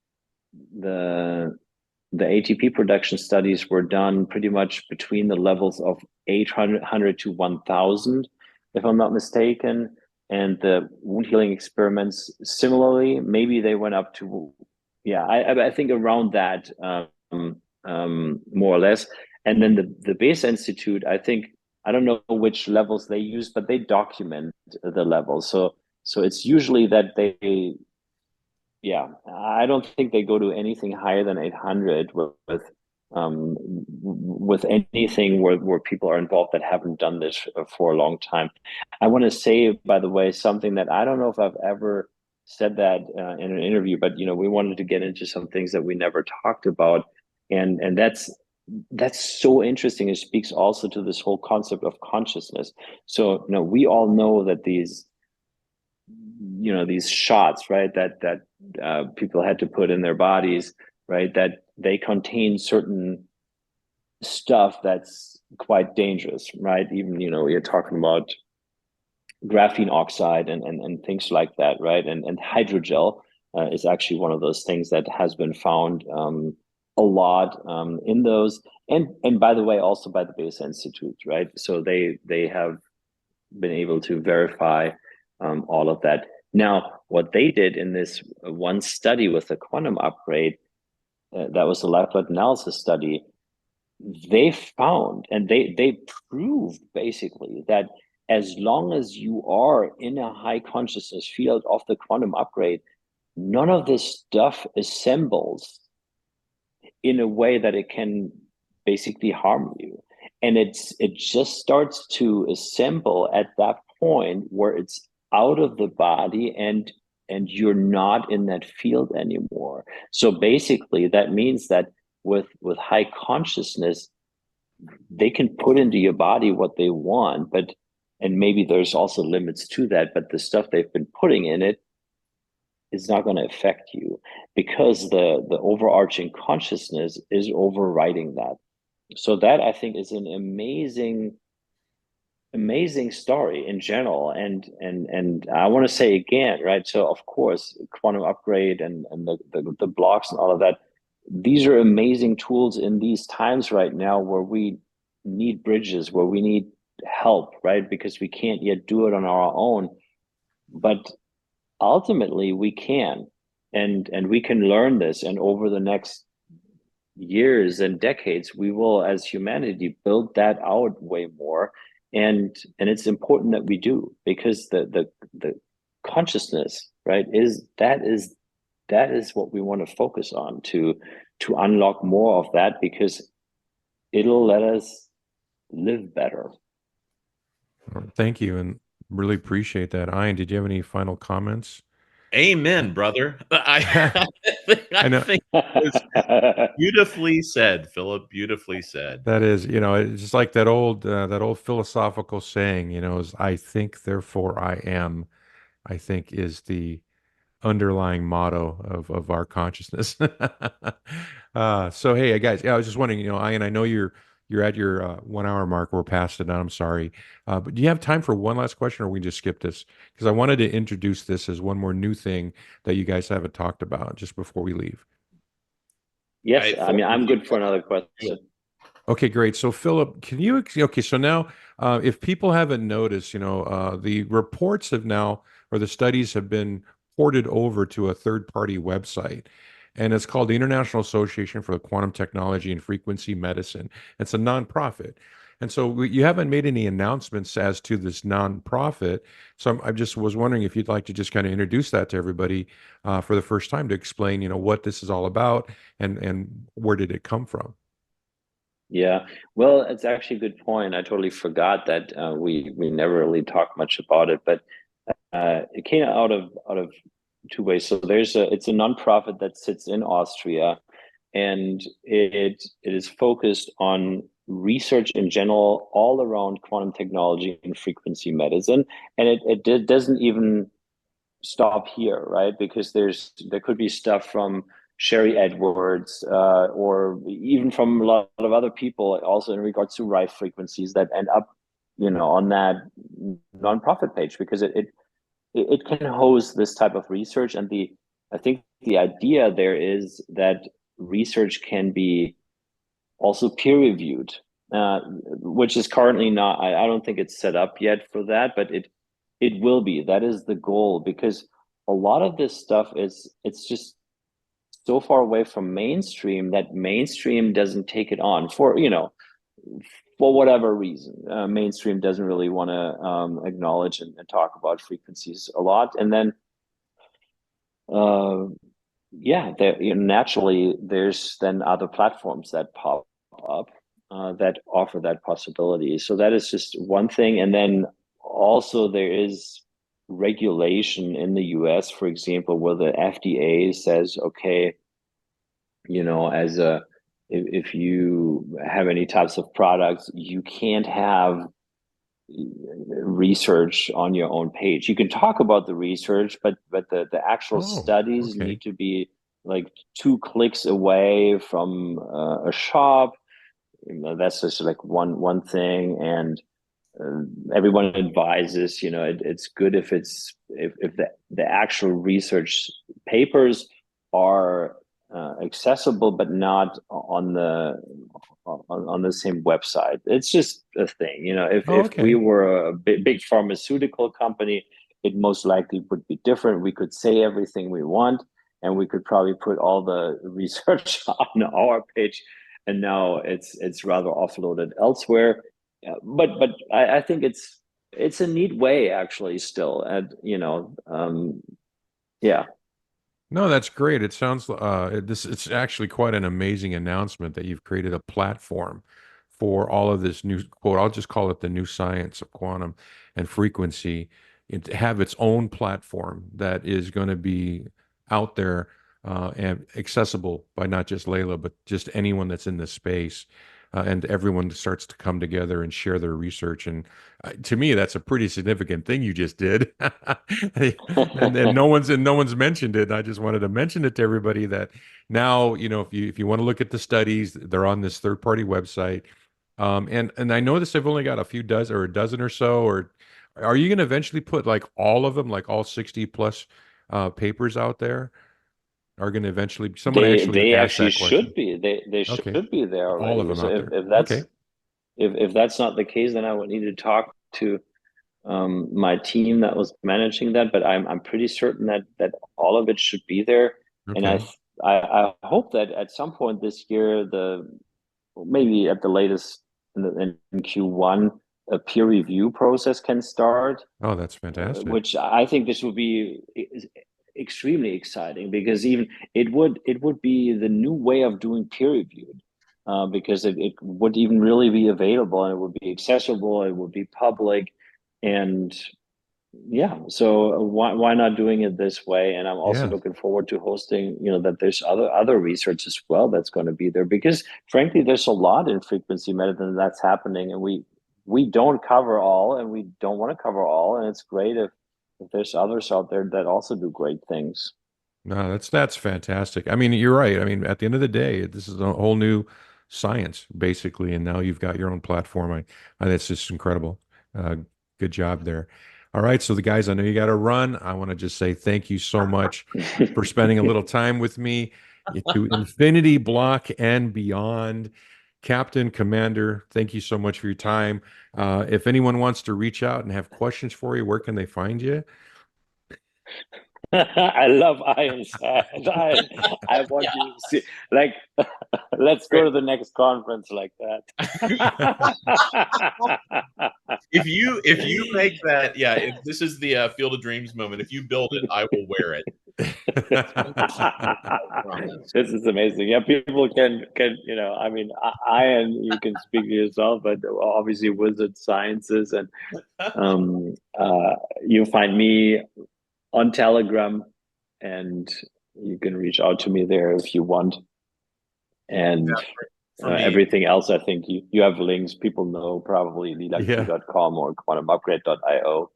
the ATP production studies were done pretty much between the levels of 800 to 1,000, if I'm not mistaken. And the wound healing experiments, similarly, maybe they went up to, yeah, I think around that, more or less. And then the Base Institute, I think, I don't know which levels they use, but they document the levels. So it's usually that yeah, I don't think they go to anything higher than 800 with anything where people are involved that haven't done this for a long time. I want to say, by the way, something that I don't know if I've ever said that in an interview, but we wanted to get into some things that we never talked about, and that's so interesting. It speaks also to this whole concept of consciousness. So, we all know that these shots, right, that people had to put in their bodies, right, that they contain certain stuff that's quite dangerous, right? Even you're talking about graphene oxide and things like that, right? And hydrogel is actually one of those things that has been found a lot in those, and by the way, also by the Base Institute, right? So they have been able to verify all of that. Now, what they did in this one study with the quantum upgrade, that was a live blood analysis study, they found and they proved basically that as long as you are in a high consciousness field of the quantum upgrade, none of this stuff assembles in a way that it can basically harm you. And it just starts to assemble at that point where it's out of the body and you're not in that field anymore. So basically that means that with high consciousness, they can put into your body what they want, but and maybe there's also limits to that, but the stuff they've been putting in it is not going to affect you because the overarching consciousness is overriding that. So that I think is an amazing story in general. And I want to say again, right? So of course, quantum upgrade and the blocks and all of that, these are amazing tools in these times right now where we need bridges, where we need help, right? Because we can't yet do it on our own. But ultimately we can, and we can learn this, and over the next years and decades, we will, as humanity, build that out way more. And it's important that we do, because the consciousness, right, that is what we want to focus on, to unlock more of that, because it'll let us live better. Thank you, and really appreciate that. Ian, did you have any final comments? Amen, brother. I I know think it was beautifully said, Philip. Beautifully said. that is, it's just like that old philosophical saying, is "I think, therefore I am." I think is the underlying motto of our consciousness. So hey guys, yeah, I was just wondering, Ian, I know you're at your 1 hour mark. We're past it now. I'm sorry, but do you have time for one last question, or we just skip this? Because I wanted to introduce this as one more new thing that you guys haven't talked about just before we leave. Yes, I mean, I'm good for another question. Okay, great. So, Philip, can you, okay, so now, if people haven't noticed, the reports have now, or the studies have been ported over to a third-party website, and it's called the International Association for Quantum Technology and Frequency Medicine. It's a nonprofit. And so you haven't made any announcements as to this nonprofit. So I just was wondering if you'd like to just kind of introduce that to everybody for the first time, to explain, what this is all about, and where did it come from? Yeah, well, it's actually a good point. I totally forgot that we never really talked much about it, but it came out of two ways. So it's a nonprofit that sits in Austria, and it is focused on research in general all around quantum technology and frequency medicine, and doesn't even stop here, right? Because there could be stuff from Sherry Edwards, or even from a lot of other people, also in regards to Rife frequencies, that end up, on that nonprofit page, because it can host this type of research. And I think the idea there is that research can be also peer reviewed, which is currently not. I don't think it's set up yet for that, but it will be. That is the goal, because a lot of this stuff it's just so far away from mainstream that mainstream doesn't take it on, for whatever reason. Mainstream doesn't really want to acknowledge and talk about frequencies a lot. And then yeah, naturally there's then other platforms that pop up that offer that possibility. So that is just one thing. And then also there is regulation in the US, for example, where the FDA says, okay, if you have any types of products, you can't have research on your own page. You can talk about the research, but the actual studies Okay. need to be like 2 clicks away from a shop. That's just like one thing. And everyone advises, it's good if the actual research papers are accessible, but not on the same website. It's just a thing, if we were a big pharmaceutical company, it most likely would be different. We could say everything we want, and we could probably put all the research on our page, and now it's rather offloaded elsewhere. But I think it's a neat way, actually, still. And yeah. No, that's great. It sounds it's actually quite an amazing announcement that you've created a platform for all of this new quote. I'll just call it the new science of quantum and frequency, and to have its own platform that is going to be out there and accessible by not just Leela, but just anyone that's in this space. And everyone starts to come together and share their research. And to me, that's a pretty significant thing you just did. And no one's mentioned it. I just wanted to mention it to everybody that now, if you want to look at the studies, they're on this third party website. And I noticed they've only got a few dozen or a dozen or so. Or are you going to eventually put like all of them, like all 60 plus papers out there? Are going to eventually? Someone actually They asked actually that question. should be. They Okay, should be there all of already. them So out if, there. if that's Okay. if that's not the case, then I would need to talk to my team that was managing that. But I'm pretty certain that all of it should be there. And Okay. I hope that at some point this year, maybe at the latest in Q1, a peer review process can start. Oh, that's fantastic. Which I think this would be extremely exciting, because even it would be the new way of doing peer reviewed, because it would even really be available, and it would be accessible, it would be public, and yeah, so why not doing it this way? And I'm also Yeah. looking forward to hosting, that there's other research as well that's going to be there, because frankly there's a lot in frequency medicine that's happening, and we don't cover all, and we don't want to cover all, and it's great if there's others out there that also do great things. No, that's fantastic. I mean, you're right. I mean, at the end of the day, this is a whole new science, basically, and now you've got your own platform. I that's just incredible. Uh, Good job there. All right, so the guys, I know you got to run. I want to just say thank you so much for spending a little time with me to Infinity Block and beyond. Captain, Commander, thank you so much for your time. If anyone wants to reach out and have questions for you, where can they find you? I love Ian's hat. I want you to see, like, let's go to the next conference like that. If you make that, yeah, this is the Field of Dreams moment. If you build it, I will wear it. This is amazing. Yeah, people can I mean, Ian, you can speak to yourself, but obviously Wizard Sciences, and you find me on Telegram, and you can reach out to me there if you want. And everything else, I think you have links. People know probably leelaQ.com or quantumupgrade.io.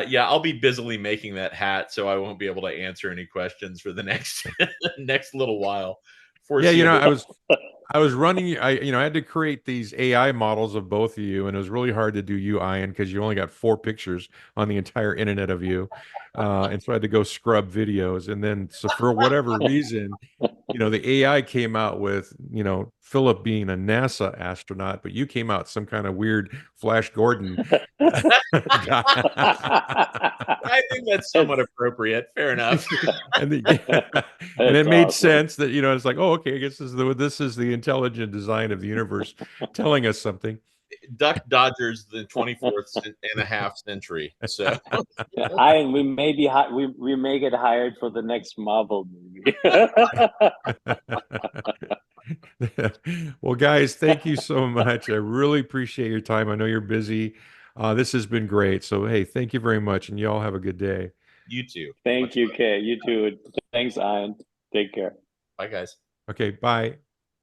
Yeah, I'll be busily making that hat, so I won't be able to answer any questions for the next next little while. Yeah, I was running. I had to create these AI models of both of you, and it was really hard to do you, Ian, because you only got 4 pictures on the entire internet of you, and so I had to go scrub videos. And then, so for whatever reason, the AI came out with Philip being a NASA astronaut, but you came out some kind of weird Flash Gordon. I think that's somewhat appropriate. Fair enough. and it made sense that it's like, oh, okay, I guess this is the intelligent design of the universe telling us something. Duck Dodgers, the 24th and a half century. So, we may be we may get hired for the next Marvel movie. Well, guys, thank you so much. I really appreciate your time. I know you're busy. This has been great. So, hey, thank you very much, and you all have a good day. You too. Thank you, Kay. You too. Thanks, Ian. Take care. Bye, guys. Okay, bye.